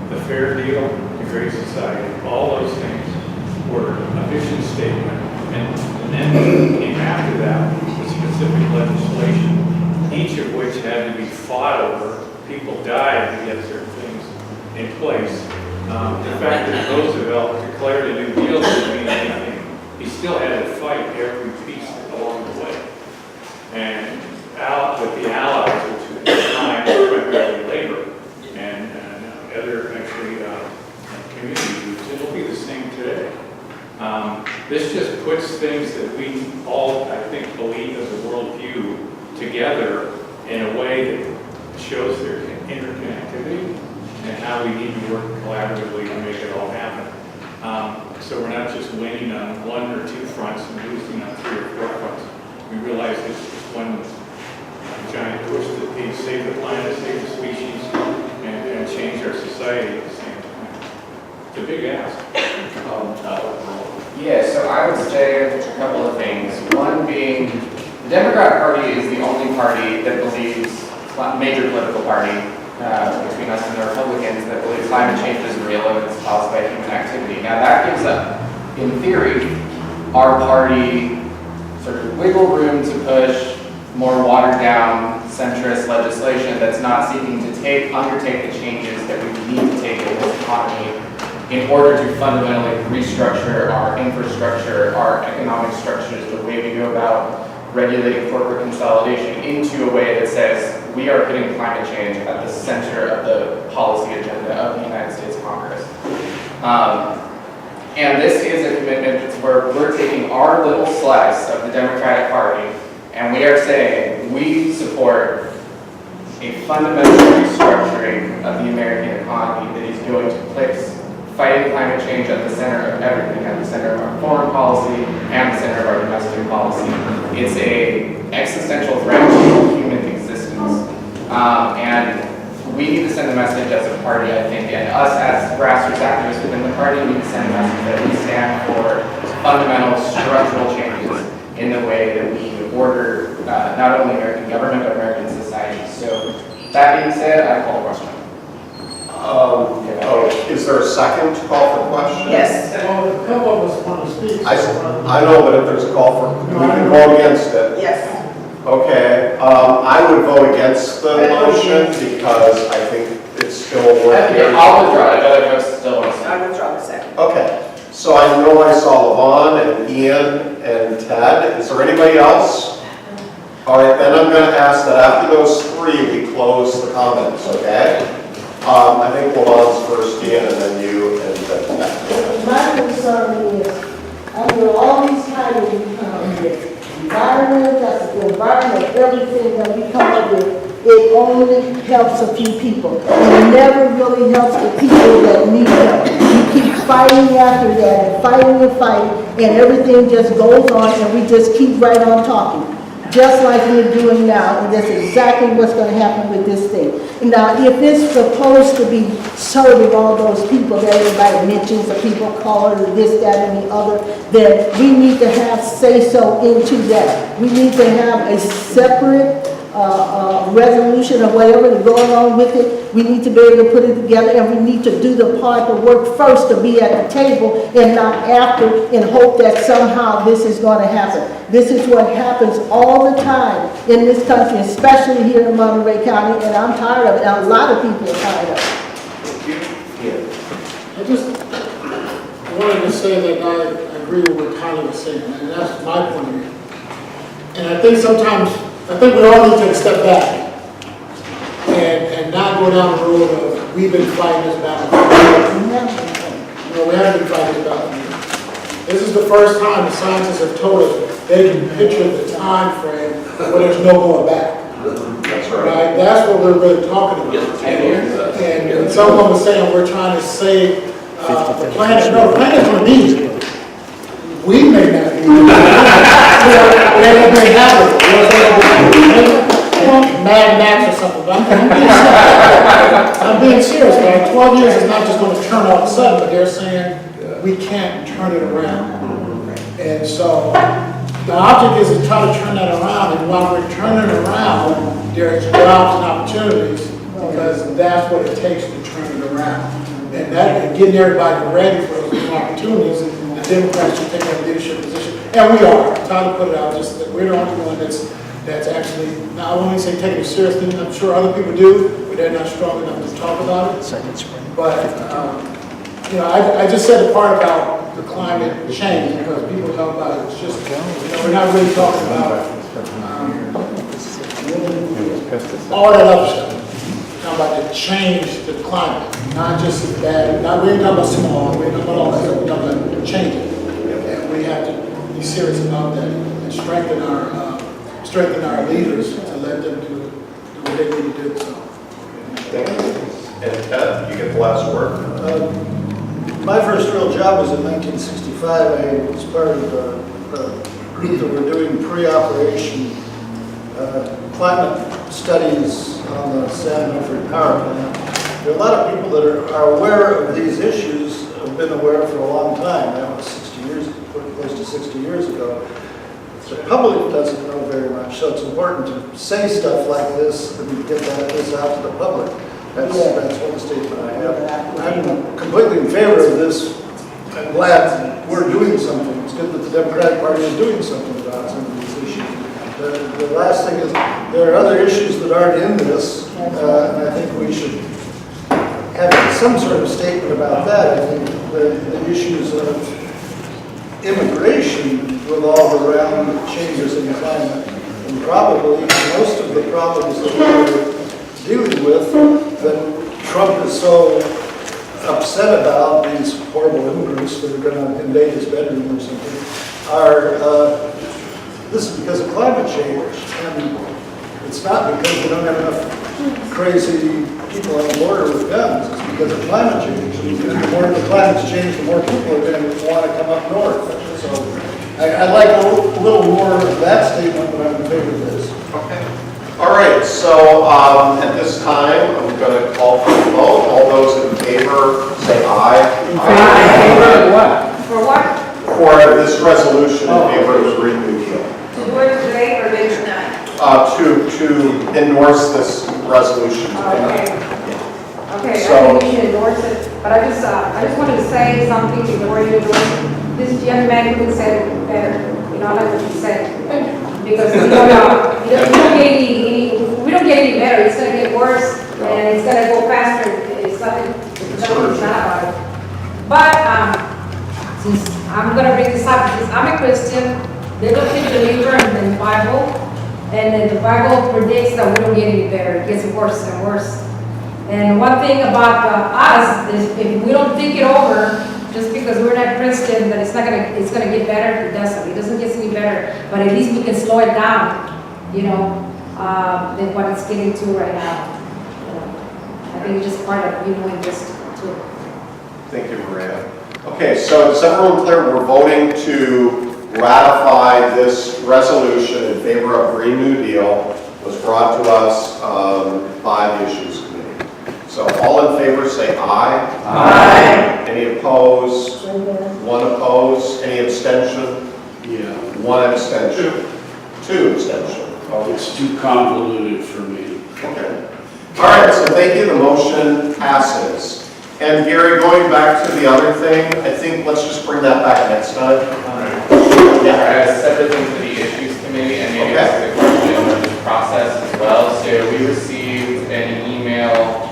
Speaker 7: the Fair Deal, the Great Society, all those things were a vision statement. And then came after that with specific legislation, each of which had to be fought over. People died to get certain things in place. The fact that Roosevelt declared a New Deal didn't mean anything. He still had to fight every piece And with the allies, which at the time was primarily labor and other actually community groups, it'll be the same today. This just puts things that we all, I think, believe as a worldview together in a way that shows their interconnectivity and how we need to work collaboratively to make it all happen. So we're not just winning on one or two fronts and losing on three or four fronts. We realize it's one giant push to save the planet, save the species, and change our society at the same time. It's a big ask.
Speaker 19: Yeah, so I would say a couple of things. One being, the Democratic Party is the only party that believes, major political party between us and the Republicans, that believes climate change is real and it's caused by human activity. Now that gives up, in theory, our party sort of wiggle room to push more watered down centrist legislation that's not seeking to undertake the changes that we need to take in this economy in order to fundamentally restructure our infrastructure, our economic structures, the way we go about regulating corporate consolidation into a way that says we are putting climate change at the center of the policy agenda of the United States Congress. And this is a commitment where we're taking our little slice of the Democratic Party and we are saying we support a fundamental restructuring of the American economy that is going to place fighting climate change at the center of everything, at the center of our foreign policy and the center of our domestic policy. It's an existential threat to human existence. And we need to send a message as a party, I think, and us as grassroots activists within the party need to send a message that we stand for fundamental structural changes in the way that we order not only American government, but American society. So that being said, I call the question.
Speaker 1: Is there a second call for question?
Speaker 17: Yes.
Speaker 12: Well, a couple of us want to speak.
Speaker 1: I know, but if there's a call for, we can vote against it.
Speaker 17: Yes.
Speaker 1: Okay, I would vote against the motion because I think it's still working.
Speaker 19: I'll withdraw it. Other folks still want to speak.
Speaker 17: I withdraw the second.
Speaker 1: Okay, so I know I saw Levon and Ian and Ted. Is there anybody else? All right, then I'm going to ask that after those three, we close the comments, okay? I think Levon's first, Ian, and then you, and then Ted.
Speaker 6: My concern is, under all these titles we come up with, environment, that's the environment, everything that we come up with, it only helps a few people. It never really helps the people that need help. We keep fighting after that and fighting, and everything just goes on and we just keep right on talking. Just like we're doing now, and that's exactly what's going to happen with this thing. Now, if it's supposed to be serving all those people that everybody mentions, the people call it this, that, and the other, then we need to have say-so into that. We need to have a separate resolution or whatever to go along with it. We need to be able to put it together, and we need to do the part, the work first to be at the table and not after and hope that somehow this is going to happen. This is what happens all the time in this country, especially here in Monterey County, and I'm tired of it, and a lot of people are tired of it.
Speaker 12: I just wanted to say that I agree with what Kyla was saying, and that's my point of view. And I think sometimes, I think we all need to take a step back and not go down the road of we've been fighting this battle. No, we haven't been fighting this battle. This is the first time the scientists have told us they can picture the time frame where there's no going back.
Speaker 1: That's
Speaker 12: Right? That's what we're really talking about. And when someone was saying we're trying to save the planet, no, the planet's going to be here. We may not be here. They may have it. Mad Max or something, but I'm being serious, man. 12 years is not just going to turn all of a sudden, but they're saying we can't turn it around. And so the object is to try to turn that around, and while we're turning it around, there's jobs and opportunities, because that's what it takes to turn it around. And that, and getting everybody ready for those new opportunities, the Democrats should take that leadership position. And we are. Time to put it out, just that we're the only one that's actually, now I won't even say taking it seriously, I'm sure other people do, but they're not strong enough to talk about it. Second spring. But, you know, I just said the part about the climate change, because people talk about it, it's just, you know, we're not really talking about
Speaker 7: pesticides.
Speaker 12: all that other stuff. Talking about to change the climate, not just that, not, we ain't talking about small, we ain't talking about all that stuff, we're talking about change it. And we have to be serious about that and strengthen our leaders to let them do what they need to do, so.
Speaker 1: Thank you. And Ted, you get the last word.
Speaker 15: My first real job was in 1965. I was part of a group that were doing pre-operation climate studies on the San Winfrey Power Plant. There are a lot of people that are aware of these issues, have been aware for a long time. That was 60 years, close to 60 years ago. The public doesn't know very much, so it's important to say stuff like this and get this out to the public. That's one statement I have. I'm completely in favor of this. I'm glad we're doing something. It's good that the Democratic Party is doing something about some of these issues. The last thing is, there are other issues that aren't in this, and I think we should have some sort of statement about that. I think the issues of immigration revolve around changes in the climate, and probably most of the problems that we're dealing with, that Trump is so upset about, these horrible immigrants that are going to invade his bedroom or something, are this is because of climate change, and it's not because we don't have enough crazy people on the border with guns. It's because of climate change. And the more the climate's changed, the more people are going to want to come up north. So I'd like a little more of that statement, but I'm in favor of this.
Speaker 1: Okay. All right, so at this time, I'm going to call for the vote. All those in favor, say aye.
Speaker 2: Aye. For what?
Speaker 1: For this resolution in favor of the Green New Deal.
Speaker 17: To do it today or later tonight?
Speaker 1: To endorse this resolution today.
Speaker 2: Okay,
Speaker 1: So-
Speaker 2: I think you should endorse it, but I just wanted to say something before you endorse it. This young man could say it better, you know, like what he said. Because we don't get any better, it's gonna get worse, and it's gonna go faster, it's nothing, it's not about it. But, since I'm gonna bring this up, because I'm a Christian, biblically believer in the Bible, and then the Bible predicts that we don't get any better, it gets worse and worse. And one thing about us is if we don't think it over, just because we're not Christian, that it's gonna get better, it doesn't get any better, but at least we can slow it down, you know, than what it's getting to right now. I think it's just part of, just to.
Speaker 1: Thank you, Maria. Okay, so is everyone clear? We're voting to ratify this resolution in favor of Green New Deal. It was brought to us by the Issues Committee. So all in favor say aye. Aye. Any opposed? One opposed. Any abstention?
Speaker 20: Yeah.
Speaker 1: One abstention. Two abstention.
Speaker 20: Oh, it's too convoluted for me.
Speaker 1: Okay. All right, so thank you. The motion passes. And Gary, going back to the other thing, I think let's just bring that back next time.
Speaker 19: Yeah, I have a separate thing for the Issues Committee, and maybe this is a question of this process as well. So we received an email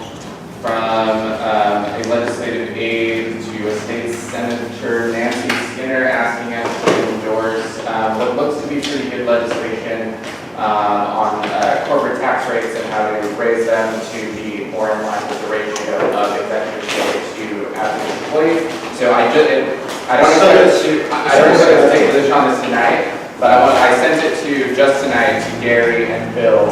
Speaker 19: from a legislative aide to a state senator, Nancy Skinner, asking us to endorse what looks to be pretty good legislation on corporate tax rates and how to raise them to be more in line with the ratio of executive pay to average employees. So I don't expect to take a position on this tonight, but I sent it to just tonight to Gary and Bill.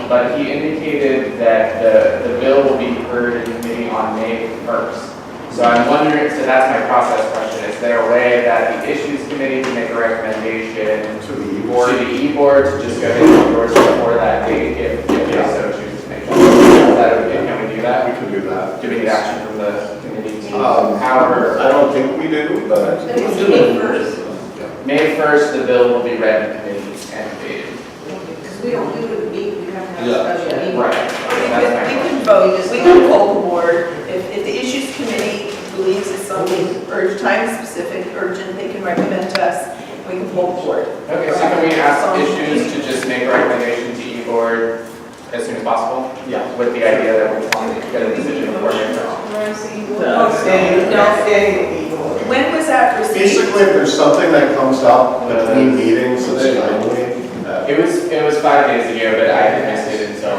Speaker 19: But he indicated that the bill will be heard in committee on May 1st. So I'm wondering, so that's my process question. Is there a way that the Issues Committee can make a recommendation to the E-Board to just go ahead and endorse before that date if they so choose to make it? Is that okay? Can we do that?
Speaker 1: We can do that.
Speaker 19: Do we need action from the committee to
Speaker 1: However, I don't think we do, but.
Speaker 17: May 1st.
Speaker 19: May 1st, the bill will be read in committee and debated.
Speaker 13: Because we don't do it meet, we have to have a special meeting.
Speaker 19: Right.
Speaker 17: We can vote, we can poll the board. If the Issues Committee believes it's something time specific, urgent, they can recommend to us. We can poll the board.
Speaker 19: Okay, so can we ask Issues to just make a recommendation to E-Board as soon as possible?
Speaker 1: Yeah.
Speaker 19: With the idea that we're trying to get a decision before May 1st.
Speaker 17: When was that received?
Speaker 1: Basically, if there's something that comes up between meetings that's timely, that
Speaker 19: It was 5 days ago, but I had missed it, and so.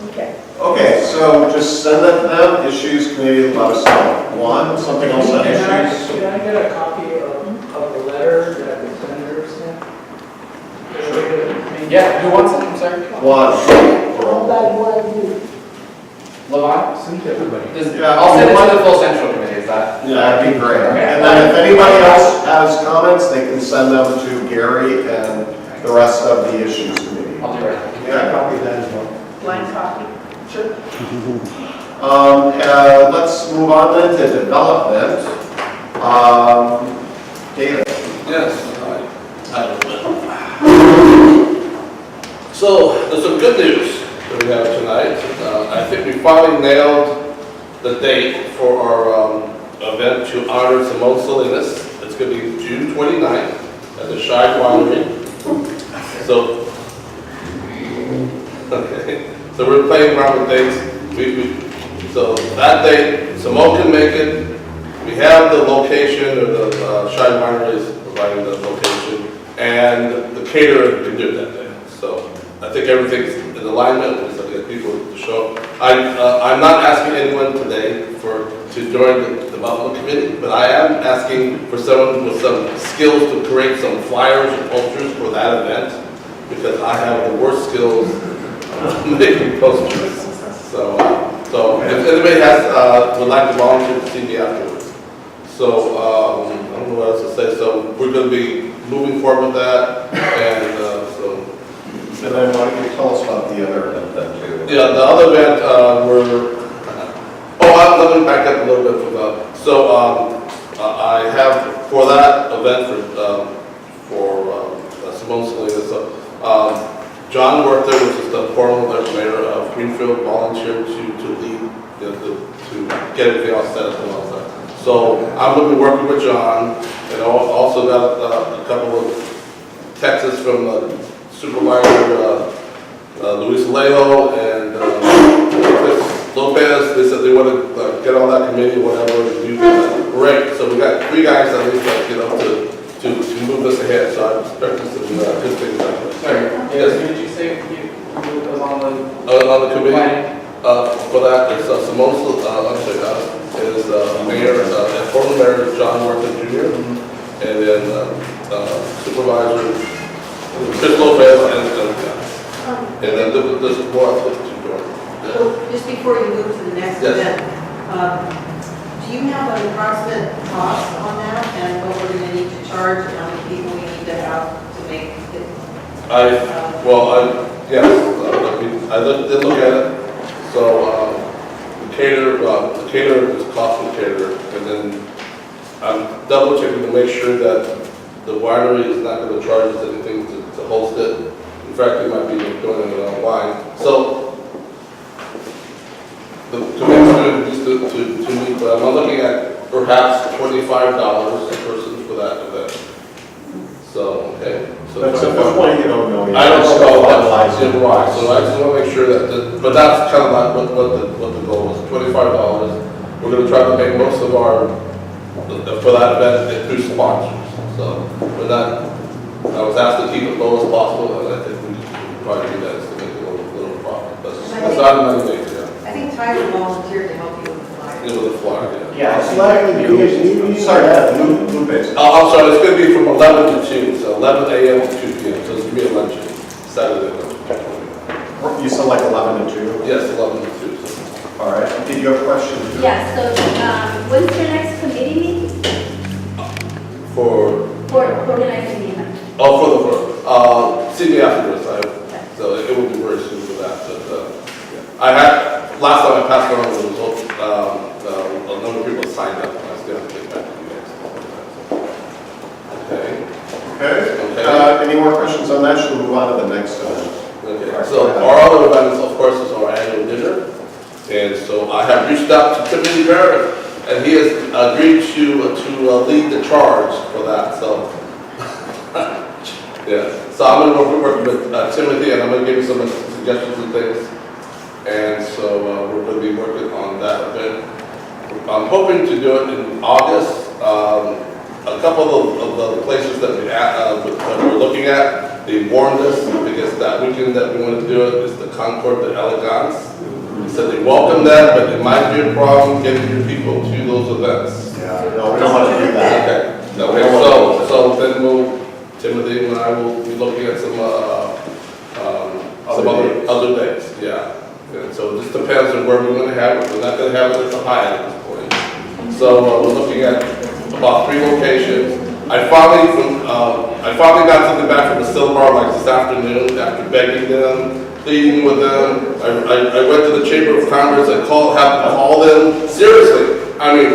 Speaker 17: Okay.
Speaker 1: Okay, so just send it to them, issues committee, let us know. One, something else on issues?
Speaker 5: Can I get a copy of the letter that the senator sent?
Speaker 19: Yeah, who wants it? I'm sorry.
Speaker 1: One.
Speaker 6: All by one view.
Speaker 19: Levon?
Speaker 7: Send to everybody.
Speaker 19: I'll send it to the full central committee, is that?
Speaker 1: That'd be great.
Speaker 19: Okay.
Speaker 1: And then if anybody else has comments, they can send them to Gary and the rest of the issues committee.
Speaker 19: I'll do it.
Speaker 1: Yeah.
Speaker 11: Copy of that as well.
Speaker 17: Blind copy. Sure.
Speaker 1: Let's move on then to development. David.
Speaker 9: Yes. So, there's some good news that we have tonight. I think we finally nailed the date for our event to honor Simone Salinas. It's going to be June 29th at the Shide Winery. So, okay. So we're playing around with dates. So that date, Simone can make it. We have the location, or the Shide Winery is providing the location, and the caterer can do it that day. So I think everything's in alignment. We just have to get people to show up. I'm not asking anyone today to join the development committee, but I am asking for someone with some skills to create some flyers and posters for that event, because I have the worst skills making posters. So if anybody would like to volunteer to see me afterwards. So I don't know what else to say. So we're going to be moving forward with that, and so.
Speaker 1: And then why don't you tell us about the other event then too?
Speaker 9: Yeah, the other event let me back up a little bit from that. So I have for that event for Simone Salinas. So John Werther, which is the former mayor of Greenfield, volunteered to lead, to get everything all set up and all that. So I'm going to be working with John, and also got a couple of texts from Supervisor Luis Alejo and Chris Lopez. They said they want to get on that committee, whatever, and do that. Great. So we got 3 guys at least that to move us ahead. So I'm expecting some good things out there.
Speaker 19: Sorry,
Speaker 9: Yes.
Speaker 19: who did you say was on the?
Speaker 9: On the committee, for that, it's Simone, is Mayor, former Mayor John Martin Jr., and then Supervisor Chris Lopez, and then there's more to join.
Speaker 13: So just before you move to the next
Speaker 9: Yes.
Speaker 13: event, do you have an approximate cost on that and what we're going to need to charge and how many people we need to have to make it?
Speaker 9: I did look at it. So the caterer is cost of caterer, and then I'm double checking to make sure that the winery is not going to charge us anything to host it. In fact, they might be doing it online. So the commitment is to me, but I'm looking at perhaps $25 a person for that event. So, okay. So
Speaker 1: That's at this point you don't know yet.
Speaker 9: I don't know
Speaker 1: Finalizing.
Speaker 9: that's right. So I just want to make sure that, but that's kind of like what the goal was, $25. We're going to try to make most of our, for that event, through sponsors. So we're not, I was asked to keep it low as possible, and I think we can probably do that to make a little profit. That's not another thing, yeah.
Speaker 13: I think Tyler volunteered to help you with the flyer.
Speaker 9: With the flyer, yeah.
Speaker 19: Yeah.
Speaker 1: It's likely you start at blue base.
Speaker 9: I'm sorry, it's going to be from 11 to 2, so 11 a.m. to 2 p.m. So it's going to be a luncheon, Saturday luncheon.
Speaker 1: You said like 11 to 2?
Speaker 9: Yes, 11 to 2. So.
Speaker 1: All right. Did you have a question?
Speaker 14: Yeah, so when's your next committee meeting?
Speaker 9: For
Speaker 14: Organizing the event.
Speaker 9: see me afterwards. So it will be very soon for that. But I had last time I passed on the results. A number of people signed up. I still have to get back to you guys. Okay.
Speaker 1: Any more questions on that? Should we move on to the next event?
Speaker 9: Okay. So our other event, of course, is our annual dinner, and so I have reached out to Timothy Barrett, and he has agreed to lead the charge for that. So. Yeah, so I'm going to be working with Timothy, and I'm going to give you some suggestions and things. And so we're going to be working on that event. I'm hoping to do it in August. A couple of the places that we're looking at, they warned us because that weekend that we want to do it is the Concord de Elegance. They said they welcome that, but it might be a problem getting your people to those events.
Speaker 1: Yeah, no, we don't want to do that.
Speaker 9: Okay.
Speaker 1: No,
Speaker 9: So then Timothy and I will be looking at some other dates, yeah. And so it just depends on where we're going to have it. We're not going to have it at the Hyatt at this point. So we're looking at about 3 locations. I finally got something back from the Silver like this afternoon after begging them, pleading with them. I went to the Chamber of Commerce and had to call them. Seriously, I mean,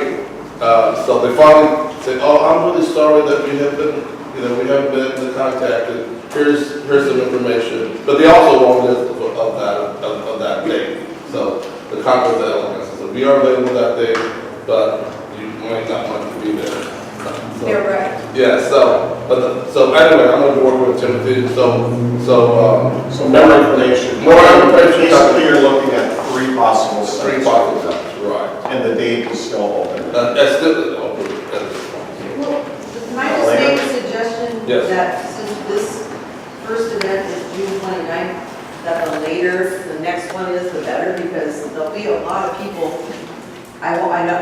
Speaker 9: so they finally said, "Oh, I'm really sorry that we haven't been contacted. Here's some information." But they also wanted us of that date. So the Conference of Elegance. So we are available that day, but you might not want to be there. So,
Speaker 17: You're right.
Speaker 9: yeah. So anyway, I'm going to be working with Timothy. So
Speaker 1: more information.
Speaker 9: More information.
Speaker 1: Basically, you're looking at 3 possible sites.
Speaker 9: 3 possible sites, right?
Speaker 1: And the date is still open.
Speaker 9: That's still open.
Speaker 13: Can I just make a suggestion?
Speaker 9: Yes.
Speaker 13: That since this first event is June 29th, that the later the next one is, the better, because there'll be a lot of people. I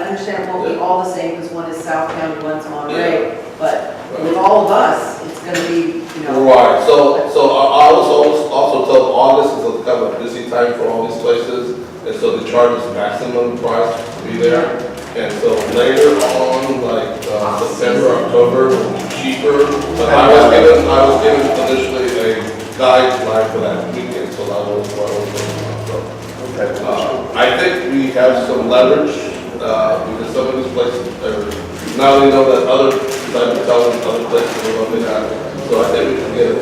Speaker 13: understand it won't be all the same, because one is South County, one's Monterey, but with all of us, it's going to be,
Speaker 9: Right. So I also tell August is a kind of a busy time for all these places, and so they charge us maximum price to be there. And so later on, like September, October, will be cheaper. But I was given initially a guideline for that weekend, so that was what I was looking at. So, I think we have some leverage because some of these places now we know that other places are looking at it. So I think we can get it.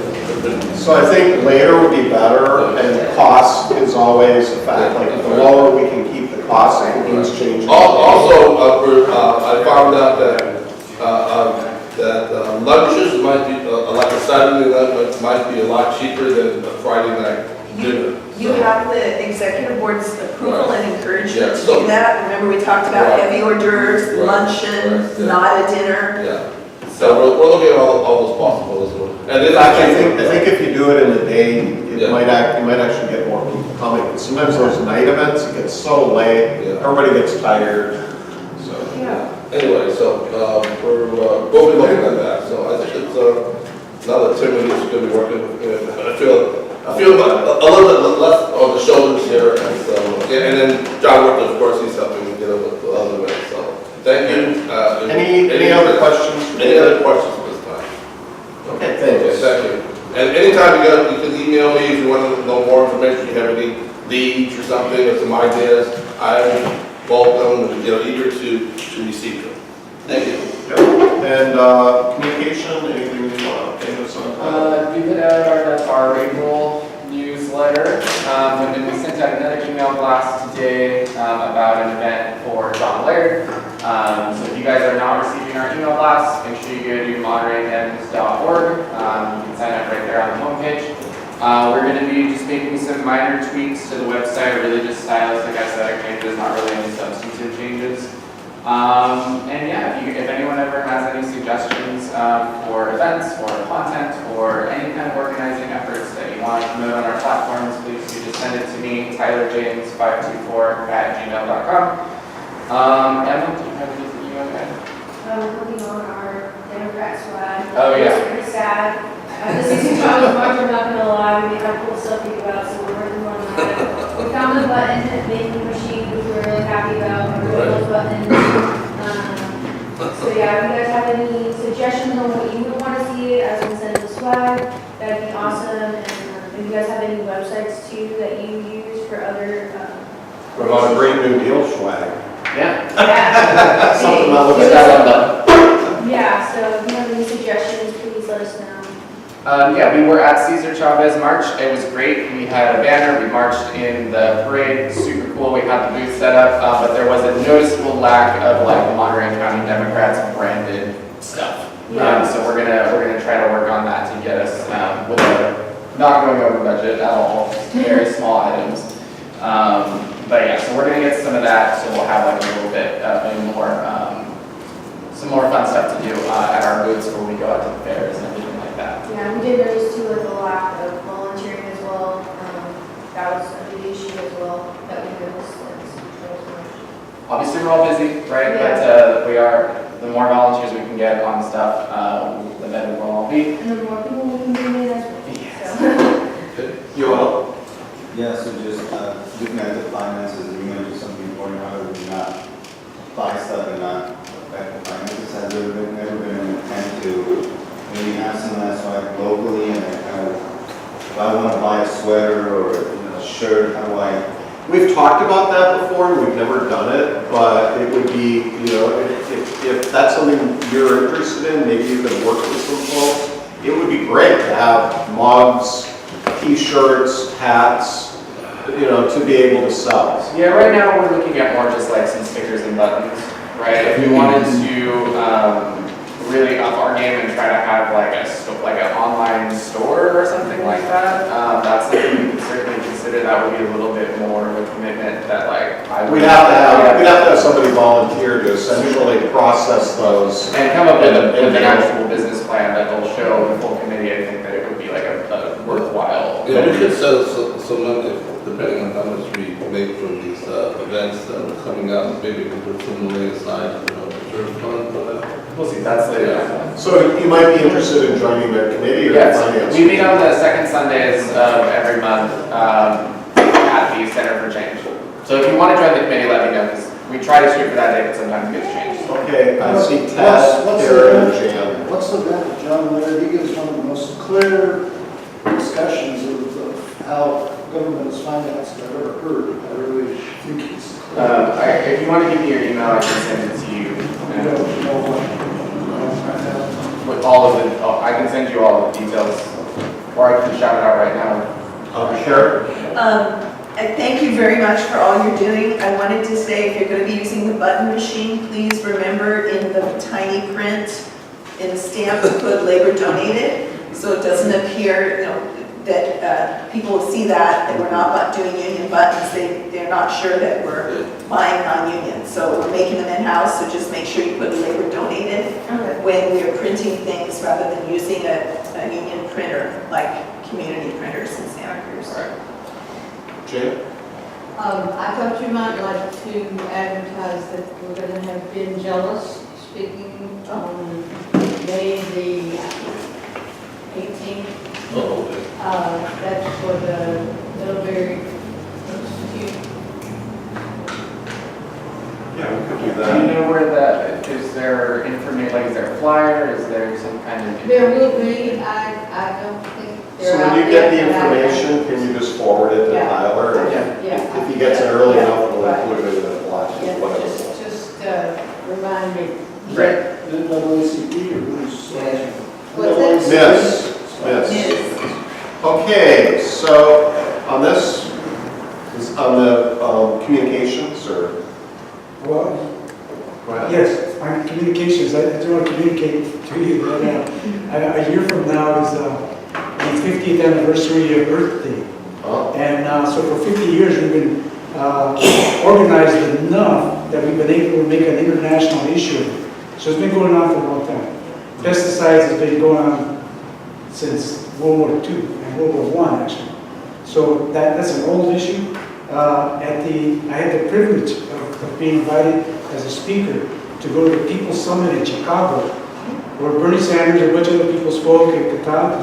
Speaker 1: So I think later would be better, and cost is always a fact. Like the lower we can keep the cost, it means changing.
Speaker 9: Also, I found out that lunches might be like a Saturday night might be a lot cheaper than a Friday night dinner.
Speaker 17: You have the executive board's approval
Speaker 9: Right.
Speaker 17: and encouragement
Speaker 9: Yeah,
Speaker 17: to
Speaker 9: so-
Speaker 17: do that. Remember, we talked about
Speaker 9: Right.
Speaker 17: heavy hors d'oeuvres,
Speaker 9: Right.
Speaker 17: luncheon,
Speaker 9: Right.
Speaker 17: not a dinner.
Speaker 9: Yeah. So we're looking at all those possibilities. And
Speaker 1: In fact, I think if you do it in the day, you might actually get more people coming. But sometimes those night events, it gets so late, everybody gets tired. So
Speaker 9: Anyway, so we'll be looking at that. So I think it's now that Timothy's going to be working with him, I feel a little bit less on the shoulders here, and so and then John Worth, of course, he's helping me get up with the other way. So thank you.
Speaker 1: Any other questions?
Speaker 9: Any other questions at this time?
Speaker 1: Okay, thanks.
Speaker 9: Thank you. And anytime you can email me if you want to know more information, you have any leads or something or some ideas, I'm welcome and eager to receive them. Thank you.
Speaker 1: And communication, anything you want to update us on?
Speaker 19: We put out our April newsletter, and then we sent out another email blast today about an event for John Laird. So if you guys are not receiving our email blasts, make sure you go to montereydems.org. You can sign up right there on the homepage. We're going to be just making some minor tweaks to the website, really just stylistic, aesthetic changes, not really any substantive changes. And yeah, if anyone ever has any suggestions for events or content or any kind of organizing efforts that you want to promote on our platforms, please do just send it to me, tylerjames524@gmail.com. Emma, do you have anything you want to add?
Speaker 14: Working on our Democrat swag.
Speaker 19: Oh, yeah.
Speaker 14: It's pretty sad. This is March, I'm not gonna lie, we had cool stuff to think about, so we're working on that. We found the button vending machine, which we're really happy about, we those buttons. So yeah, if you guys have any suggestions on what you would want to see as we send the swag, that'd be awesome. And if you guys have any websites too that you use for other,
Speaker 1: What about a great new deal swag?
Speaker 19: Yeah.
Speaker 14: Yeah.
Speaker 1: Something that looks good.
Speaker 14: Yeah, so if you have any suggestions, please let us know.
Speaker 19: Yeah, we were at Cesar Chavez March. It was great. We had a banner. We marched in the parade. Super cool. We had the booth set up, but there was a noticeable lack of like Monterey County Democrats branded stuff. So we're gonna try to work on that to get us with not going over budget at all. Very small items. But yeah, so we're gonna get some of that. So we'll have like a little bit more, some more fun stuff to do at our booths when we go out to the fairs and everything like that.
Speaker 14: Yeah, Yeah, we did notice too with the lack of volunteering as well. That was a big issue as well that we noticed.
Speaker 19: Obviously, we're all busy, right?
Speaker 14: Yeah.
Speaker 19: But the more volunteers we can get on stuff, the better we'll all be.
Speaker 14: And the more people we can bring in as well. So.
Speaker 1: You all?
Speaker 21: Yeah, so just looking at the finances, are you going to do something important, how do we not buy stuff and not affect the finances? Has there ever been an intent to maybe have some that's like locally and then kind of, if I want to buy a sweater or a shirt, how do I?
Speaker 1: We've talked about that before, and we've never done it, but it would be, if that's something you're interested in, maybe you can work with some folks. It would be great to have mugs, t-shirts, hats, to be able to sell.
Speaker 19: Yeah, right now we're looking at more just like some stickers and buttons, right? If we wanted to really up our game and try to have like an online store or something like that, that's something we could certainly consider. That would be a little bit more of a commitment that
Speaker 1: we'd have to have somebody volunteer to essentially process those
Speaker 19: and come up with an actual business plan that will show the full committee. I think that it would be like a worthwhile.
Speaker 9: Yeah, we could sell some money, depending on how much we make from these events that are coming up. Maybe we can put some money aside, reserve fund for that.
Speaker 19: We'll see, that's later on.
Speaker 1: So you might be interested in joining their committee or finance?
Speaker 19: We meet on the second Sundays of every month at the Center for Change. So if you want to join the committee, let me know, because we try to shoot for that day, but sometimes it gets changed.
Speaker 1: Okay, I see Ted, Erin, and Jan.
Speaker 15: What's the benefit, John Laird? He gives one of the most clear discussions of how government is financed I've ever heard. I really think he's
Speaker 19: if you want to give me your email, I can send it to you. With all of the, I can send you all the details, or I can shout it out right now.
Speaker 1: Sure.
Speaker 17: Thank you very much for all you're doing. I wanted to say, if you're going to be using the button machine, please remember in the tiny print in the stamp to put labor donated, so it doesn't appear, that people will see that we're not doing union buttons. They're not sure that we're buying non-union. So we're making them in-house, so just make sure you put labor donated when we're printing things rather than using a union printer like community printers in Santa Cruz.
Speaker 1: Jan?
Speaker 22: I thought you might like to advertise that we're going to have Ben Jealous speaking on May the 18th.
Speaker 9: Oh, okay.
Speaker 22: That's for the Middlebury Institute.
Speaker 1: Yeah, we could do
Speaker 19: Do you
Speaker 1: that.
Speaker 19: know where that, is there information, like is there a flyer, is there some kind of?
Speaker 22: There will be, I don't think
Speaker 1: So
Speaker 22: they're out
Speaker 1: when you get the
Speaker 22: there, but I-
Speaker 1: information, can you just forward it to
Speaker 22: Yeah.
Speaker 1: Tyler?
Speaker 22: Yeah.
Speaker 1: If he gets it early
Speaker 22: Yeah.
Speaker 1: enough, we'll
Speaker 22: Right.
Speaker 1: include it in the flash,
Speaker 22: Yeah,
Speaker 1: whatever.
Speaker 22: just remind me.
Speaker 19: Right.
Speaker 15: the NAACP or who's?
Speaker 22: What's that?
Speaker 1: Miss. Okay, so on this, on the communications, or?
Speaker 5: Well,
Speaker 1: Go ahead.
Speaker 5: yes, on communications, I do want to communicate to you that a year from now is the 50th anniversary of Earth Day.
Speaker 1: Oh.
Speaker 5: And so for 50 years, we've been organized enough that we've been able to make an international issue. So it's been going on for a long time. Pesticides has been going on since World War II and World War I, actually. So that's an old issue. I had the privilege of being invited as a speaker to go to the People's Summit in Chicago, where Bernie Sanders and a bunch of other people spoke at the top.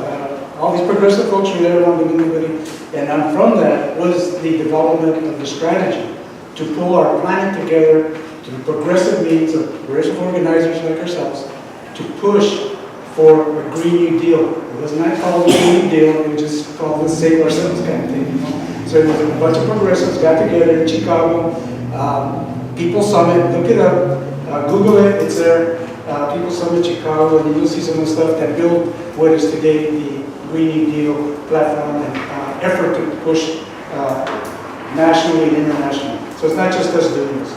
Speaker 5: All these progressive folks were there along with everybody. And from that was the development of the strategy to pull our planet together to the progressive means of progressive organizers like ourselves to push for a Green New Deal. It was not called a Green New Deal, it was just called the Save Ourselves kind of thing. So it was a bunch of progressives got together in Chicago, People Summit, look it up, Google it, it's there, People Summit Chicago, and you'll see some of the stuff that built what is today the Green New Deal platform and effort to push nationally and internationally. So it's not just us doing this.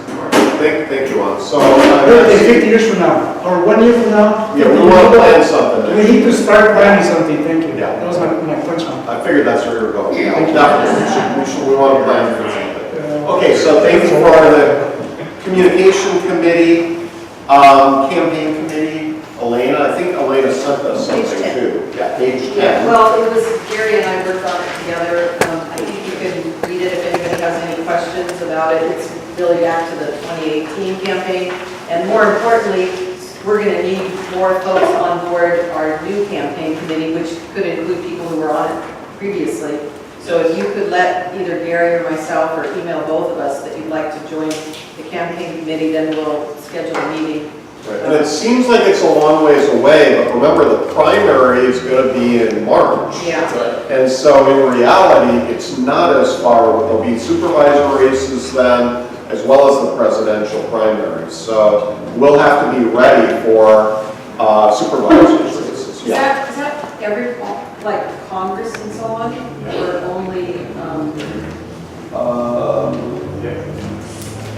Speaker 1: Thank you, Juan. So,
Speaker 5: 50 years from now, or 1 year from now.
Speaker 1: Yeah, we want to plan something.
Speaker 5: We need to start planning something, thank you. Yeah. That was my punchline.
Speaker 1: I figured that's where you were going. Definitely. We want to plan for something. Okay, so thank you for the communication committee, campaign committee. Elena, I think Elena sent us
Speaker 13: Page
Speaker 1: something
Speaker 13: 10.
Speaker 1: too. Yeah, page 10.
Speaker 13: Yeah, well, it was Gary and I worked on it together. I think you can read it if anybody has any questions about it. It's really back to the 2018 campaign. And more importantly, we're going to need more folks on board our new campaign committee, which could include people who were on it previously. So if you could let either Gary or myself or email both of us that you'd like to join the campaign committee, then we'll schedule a meeting.
Speaker 1: Right. And it seems like it's a long ways away, but remember the primary is going to be in March.
Speaker 13: Yeah.
Speaker 1: And so in reality, it's not as far. There'll be supervisor races then, as well as the presidential primaries. So we'll have to be ready for supervisors races.
Speaker 13: Is that every, like Congress and so on, or only?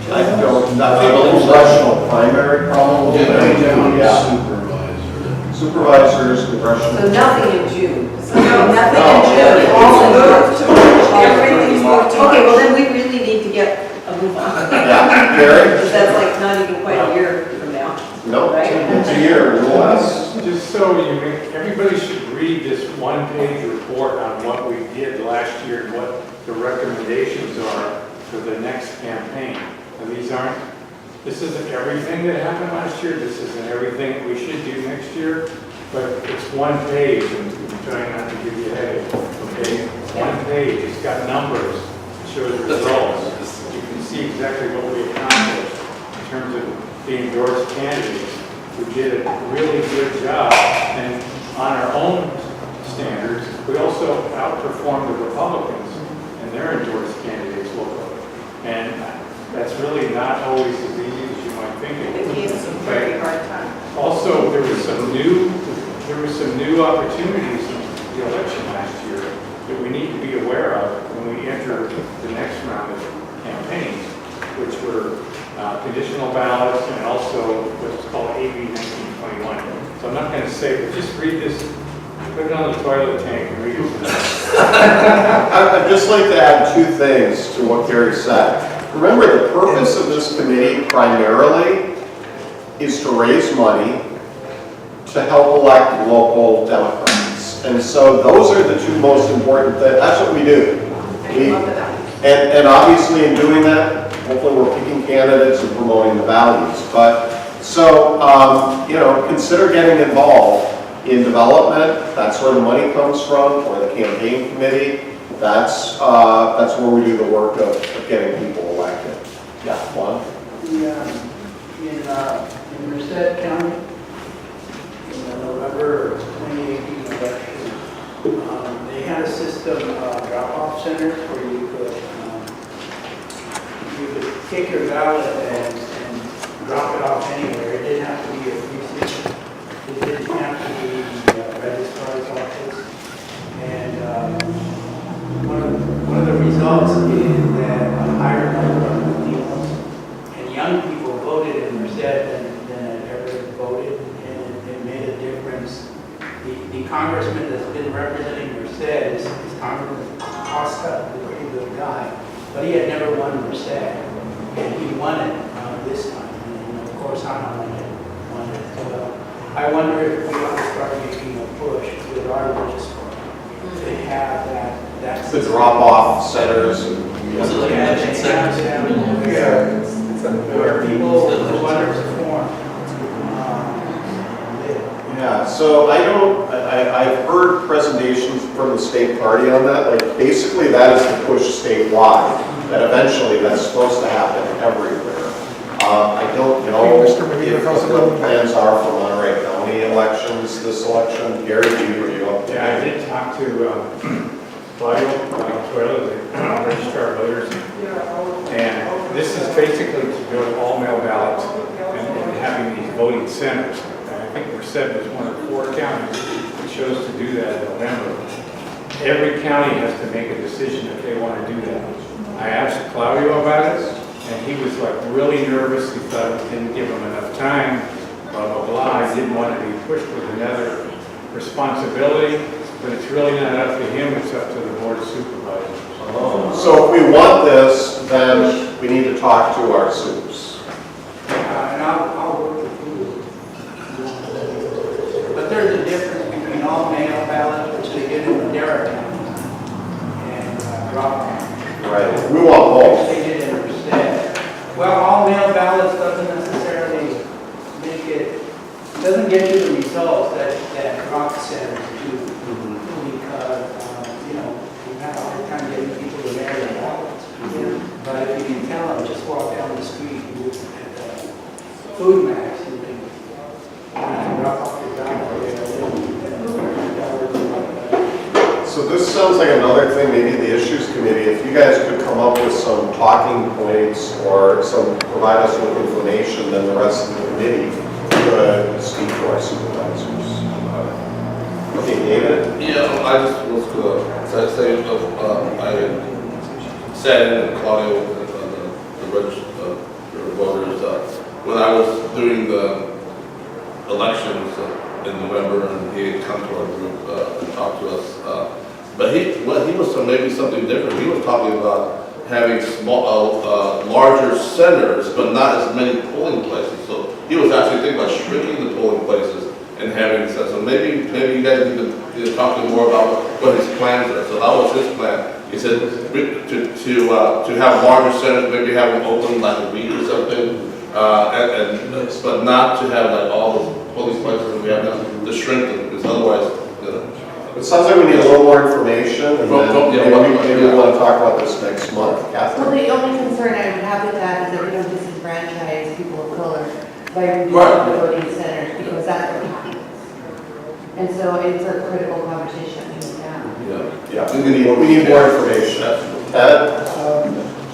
Speaker 1: I don't, not a congressional primary probably. Supervisors, congressional.
Speaker 13: So nothing in June. Nothing in June. All moved to March. Everything's moved to March. Okay, well then we really need to get a move on.
Speaker 1: Yeah, Gary?
Speaker 13: Because that's like not even quite a year from now.
Speaker 1: No,
Speaker 13: Right?
Speaker 1: it's a year, a little less.
Speaker 7: Just so you make, everybody should read this one-page report on what we did last year and what the recommendations are for the next campaign. And these aren't, this isn't everything that happened last year, this isn't everything we should do next year, but it's one page, and I'm trying not to give you a headache, okay? One page, it's got numbers, it shows results. You can see exactly what we accomplished in terms of the endorsed candidates. We did a really good job, and on our own standards, we also outperformed the Republicans and their endorsed candidates locally. And that's really not always as easy as you might think it
Speaker 13: It gave us a very hard time.
Speaker 7: Also, there were some new opportunities in the election last year that we need to be aware of when we enter the next round of campaigns, which were conditional ballots and also what's called AB 1921. So I'm not going to say, but just read this, put it on the toilet tank and read it.
Speaker 1: I'd just like to add two things to what Gary said. Remember, the purpose of this committee primarily is to raise money to help elect local Democrats. And so those are the two most important things. That's what we do. And obviously in doing that, hopefully we're picking candidates and promoting the values. But so, consider getting involved in development. That's where the money comes from, or the campaign committee. That's where we do the work of getting people elected. Yeah, Juan?
Speaker 3: In Merced County, in the November 2018 election, they had a system of drop-off centers where you could take your ballot and drop it off anywhere. It didn't have to be a precinct. It didn't have to be a registrar's office. And one of the results is that a higher number of Latinos and young people voted in Merced than had ever voted, and it made a difference. The congressman that's been representing Merced is Congressman Costa, a pretty good guy, but he had never won Merced, and he won it this time. And of course, Helen won it as well. I wonder if we ought to start making a push with our registrar to have that
Speaker 1: The drop-off centers.
Speaker 3: Was it like a mention center? Where people who underperform live.
Speaker 1: Yeah, so I've heard presentations from the state party on that. Like, basically that is to push statewide, that eventually that's supposed to happen everywhere. I don't know what the plans are for Monterey County elections this election. Gary, are you up to?
Speaker 7: Yeah, I did talk to Claudio Toilet, the registrar of voters, and this is basically to build all-mail ballots and having these voting centers. And I think Merced was one of 4 counties that chose to do that in November. Every county has to make a decision if they want to do that. I asked Claudio about it, and he was like really nervous. He thought it didn't give him enough time, blah, blah, blah. He didn't want to be pushed with another responsibility, but it's really not up to him, it's up to the board of supervisors.
Speaker 1: So if we want this, then we need to talk to our soups.
Speaker 3: And I'll work with you. doesn't get you the results that rock centers do. Because, we have a hard time getting people to wear their wallets. But if you can tell them, just walk down the street at the food max, you can drop off your driveway.
Speaker 1: So this sounds like another thing, maybe the issues committee, if you guys could come up with some talking points or provide us with information, then the rest of the committee could speak to our supervisors. Okay, David?
Speaker 9: Yeah, I just was going to say, I sat in and Claudio, the registered voters, when I was doing the elections in November, and he had come to our group and talked to us. But he was maybe something different. He was talking about having larger centers, but not as many polling places. So he was actually thinking about shrinking the polling places and having so maybe you guys need to talk to him more about what his plans are. So that was his plan. He said to have larger centers, maybe have them open like a week or something, but not to have like all the polling places that we have now, to shrink them, because otherwise,
Speaker 1: It sounds like we need a little more information, and then maybe we want to talk about this next month.
Speaker 22: Well,
Speaker 1: Catherine?
Speaker 22: the only concern I would have with that is that we don't disenfranchise people of color by reducing the voting centers, because that's what happens. And so it's a critical conversation.
Speaker 1: Yeah, we need more information. Ed?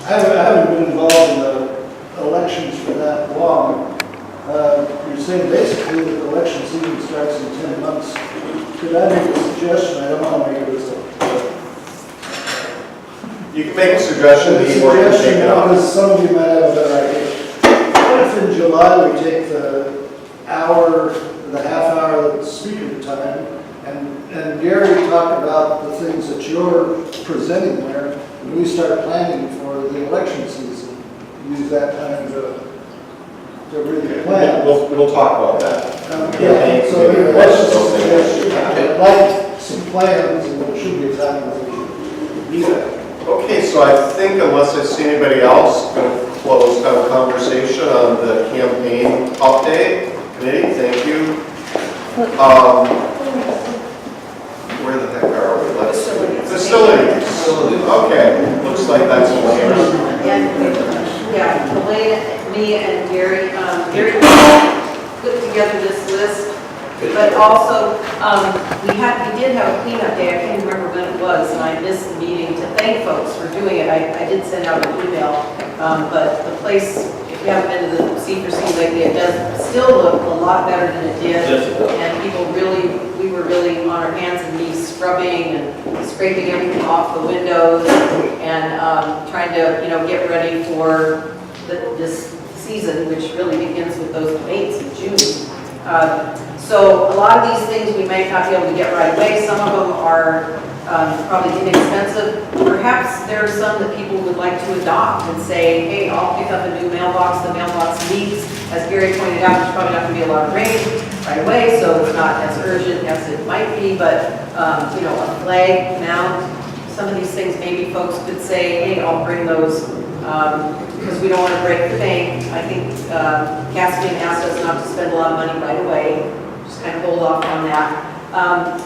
Speaker 15: I haven't been involved in the elections for that long. You're saying basically that the election season starts in 10 months. Could I make a suggestion? I don't want to make it as
Speaker 1: You can make a suggestion.
Speaker 15: Because some of you might have a better idea. What if in July we take the half hour of speaker time, and Gary talked about the things that you're presenting there, and we start planning for the election season. Use that time to really plan.
Speaker 1: We'll talk about that.
Speaker 15: So that's just a suggestion. I'd like some plans, and there should be a time when we do that.
Speaker 1: Okay, so I think unless I see anybody else, I'm going to close our conversation on the campaign update. Committee, thank you. Where the heck are we? Facilities. Okay, looks like that's Elaine.
Speaker 13: Yeah, Elaine, me and Gary, Gary put together this list, but also, we did have a cleanup day. I can't remember when it was, and I missed the meeting to thank folks for doing it. I did send out an email, but the place, if you haven't been to the C4C lately, it does still look a lot better than it did. And people we were really on our hands and knees scrubbing and scraping everything off the windows and trying to, get ready for this season, which really begins with those debates in June. So a lot of these things we may not be able to get right away. Some of them are probably inexpensive. Perhaps there are some that people would like to adopt and say, hey, I'll pick up a new mailbox. The mailbox needs, as Gary pointed out, there's probably not going to be a lot of rain right away, so it's not as urgent as it might be, but a flag mount, some of these things, maybe folks could say, hey, I'll bring those because we don't want to break the bank. I think Caspian asked us not to spend a lot of money right away, just kind of hold off on that.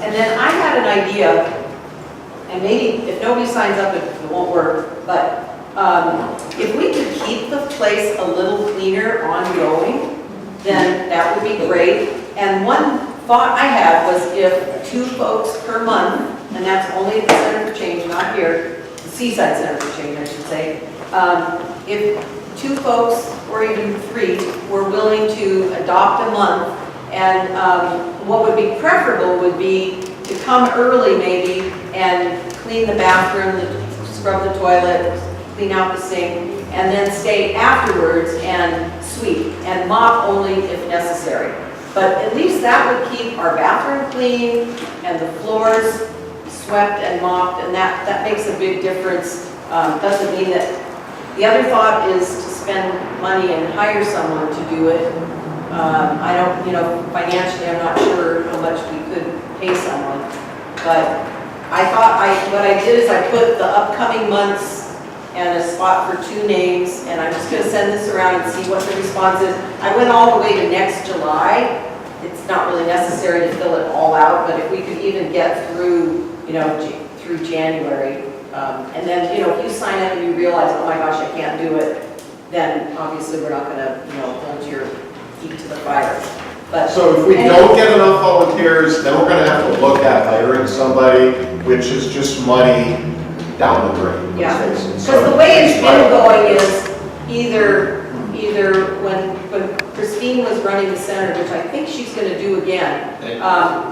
Speaker 13: And then I had an idea, and maybe if nobody signs up, it won't work, but if we could keep the place a little cleaner ongoing, then that would be great. And one thought I had was if 2 folks per month, and that's only at the Center for Change, not here, the Seaside Center for Change, I should say, if 2 folks, or even 3, were willing to adopt a month, and what would be preferable would be to come early maybe and clean the bathroom, scrub the toilet, clean out the sink, and then stay afterwards and sweep and mop only if necessary. But at least that would keep our bathroom clean and the floors swept and mopped, and that makes a big difference. Doesn't mean that. The other thought is to spend money and hire someone to do it. I don't, financially, I'm not sure how much we could pay someone, but I thought what I did is I put the upcoming months and a spot for 2 names, and I'm just gonna send this around and see what the response is. I went all the way to next July. It's not really necessary to fill it all out, but if we could even get through, through January, and then, if you sign up and you realize, oh my gosh, I can't do it, then obviously we're not gonna, hold your feet to the fire. But
Speaker 1: So if we don't get enough volunteers, then we're gonna have to look at hiring somebody, which is just money down the drain,
Speaker 13: Yeah,
Speaker 1: let's face it.
Speaker 13: because the way it's been going is either when Christine was running the center, which I think she's going to do again,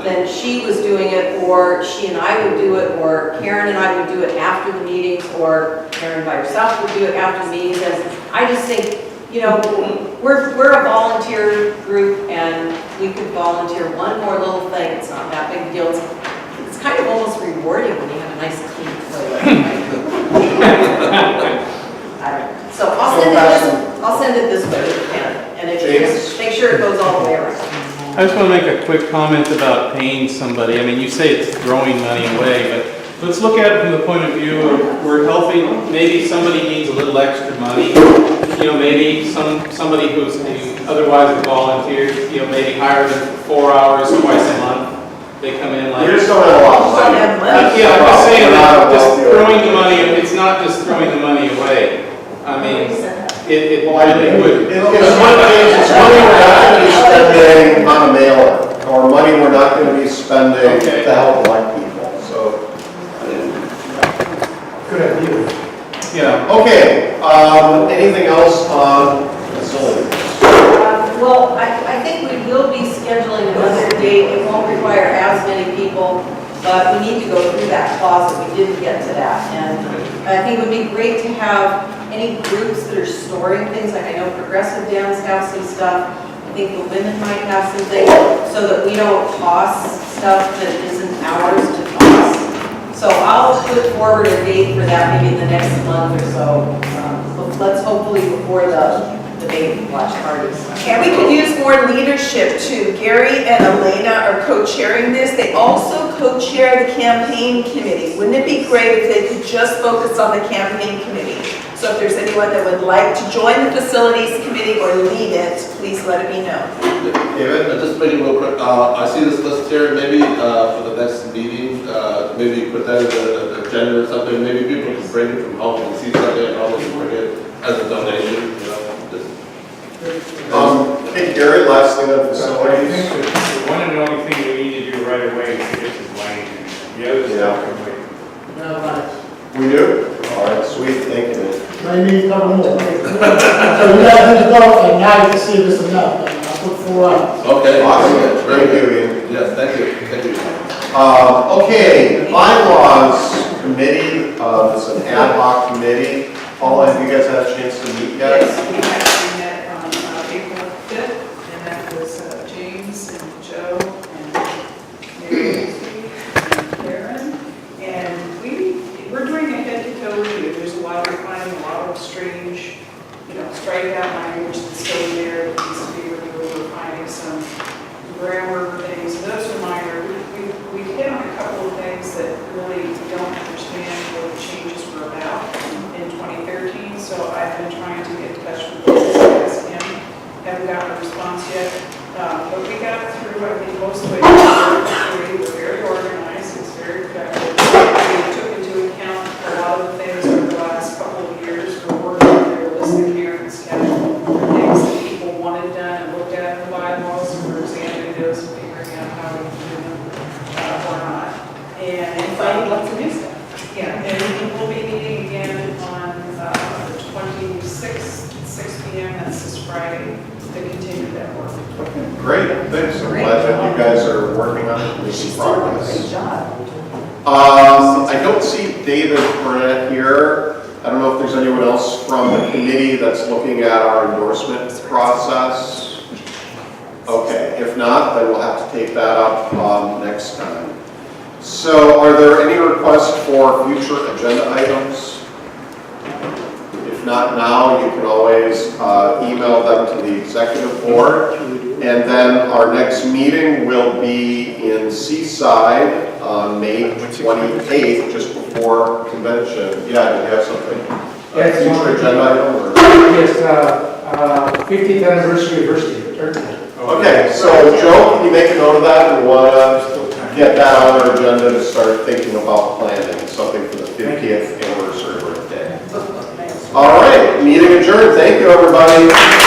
Speaker 13: then she was doing it, or she and I would do it, or Karen and I would do it after the meetings, or Karen by herself would do it after the meetings. And I just think, we're a volunteer group, and we could volunteer one more little thing. It's not that big a deal. It's kind of almost rewarding when you have a nice clean toilet. I don't know. So I'll send it this way if you can, and if you just make sure it goes all the way around.
Speaker 18: I just want to make a quick comment about paying somebody. I mean, you say it's throwing money away, but let's look at it from the point of view of we're helping, maybe somebody needs a little extra money. Maybe somebody who's otherwise a volunteer, maybe hire them for 4 hours twice a month. They come in like...
Speaker 1: We just don't have a lot of money.
Speaker 18: Yeah, I'm just saying that just throwing the money, it's not just throwing the money away. I mean, it really would.
Speaker 1: It's money we're not going to be spending on a mailer, or money we're not going to be spending to help elect people, so.
Speaker 12: Good idea.
Speaker 18: Yeah.
Speaker 1: Okay, anything else on facilities?
Speaker 13: Well, I think we will be scheduling another date. It won't require as many people, but we need to go through that closet. We didn't get to that. And I think it would be great to have any groups that are storing things. Like I know Progressive Dance have some stuff. I think the women might have some things, so that we don't toss stuff that isn't ours to toss. So I'll put forward a date for that maybe in the next month or so. Let's hopefully before the baby watch parties.
Speaker 17: And we could use more leadership too. Gary and Elena are co-chairing this. They also co-chair the campaign committee. Wouldn't it be great if they could just focus on the campaign committee? So if there's anyone that would like to join the facilities committee or lead it, please let me know.
Speaker 9: David, just make it real quick. I see this list here, maybe for the next meeting, maybe put that in the agenda or something. Maybe people can bring it from home and see something and all bring it as a donation,
Speaker 1: Hey Gary, last thing on
Speaker 7: I
Speaker 1: facilities.
Speaker 7: think that the one and only thing we need to do right away is get this lighting. The other stuff can wait.
Speaker 1: We do? All right, sweet, thank you.
Speaker 12: May need a couple more. So you guys need to go at night to see if it's enough. I'll put 4 hours.
Speaker 9: Okay.
Speaker 1: Awesome.
Speaker 9: Very
Speaker 1: Thank you,
Speaker 9: good.
Speaker 1: Ian.
Speaker 9: Yes, thank you. Thank you.
Speaker 1: Okay, bylaws committee, it's an ad hoc committee. Paula, have you guys had a chance to meet yet?
Speaker 4: Yes, we actually met on April 5th, and that was James and Joe and Mary and Karen. And we're doing a head-to-toe review. There's a lot, we're finding a lot of strange, straight out language that's still in there that needs to be removed. We're finding some grammar things. Those are minor. We hit on a couple of things that really don't understand what the changes were about in 2013, so I've been trying to get in touch with him. Haven't gotten a response yet, but we got through, I think, most of it. We're very organized, it's very productive. We took into account a lot of the things over the last couple of years. We're working on their list of Karen's schedule for things that people wanted done and looked at in the bylaws, and we're examining those and figuring out how we can do them or not. And
Speaker 13: finding lots of new stuff.
Speaker 4: Yeah, and we'll be meeting again on the 26th, at 6 p.m., that's this Friday, to continue that work.
Speaker 1: Okay, great, thanks. I'm glad that you guys are working on it, making progress.
Speaker 13: Great job.
Speaker 1: I don't see David Burnett here. I don't know if there's anyone else from the committee that's looking at our endorsement process. Okay, if not, then we'll have to take that up next time. So are there any requests for future agenda items? If not now, you can always email them to the executive board. And then our next meeting will be in Seaside on May 28th, just before convention. Yeah, do you have something?
Speaker 5: Yes,
Speaker 1: future agenda item or?
Speaker 5: Yes, 50th anniversary of University.
Speaker 1: Okay, so Joe, can you make a note of that? We want to get that on our agenda to start thinking about planning something for the 50th anniversary birthday. All right, meeting adjourned. Thank you, everybody.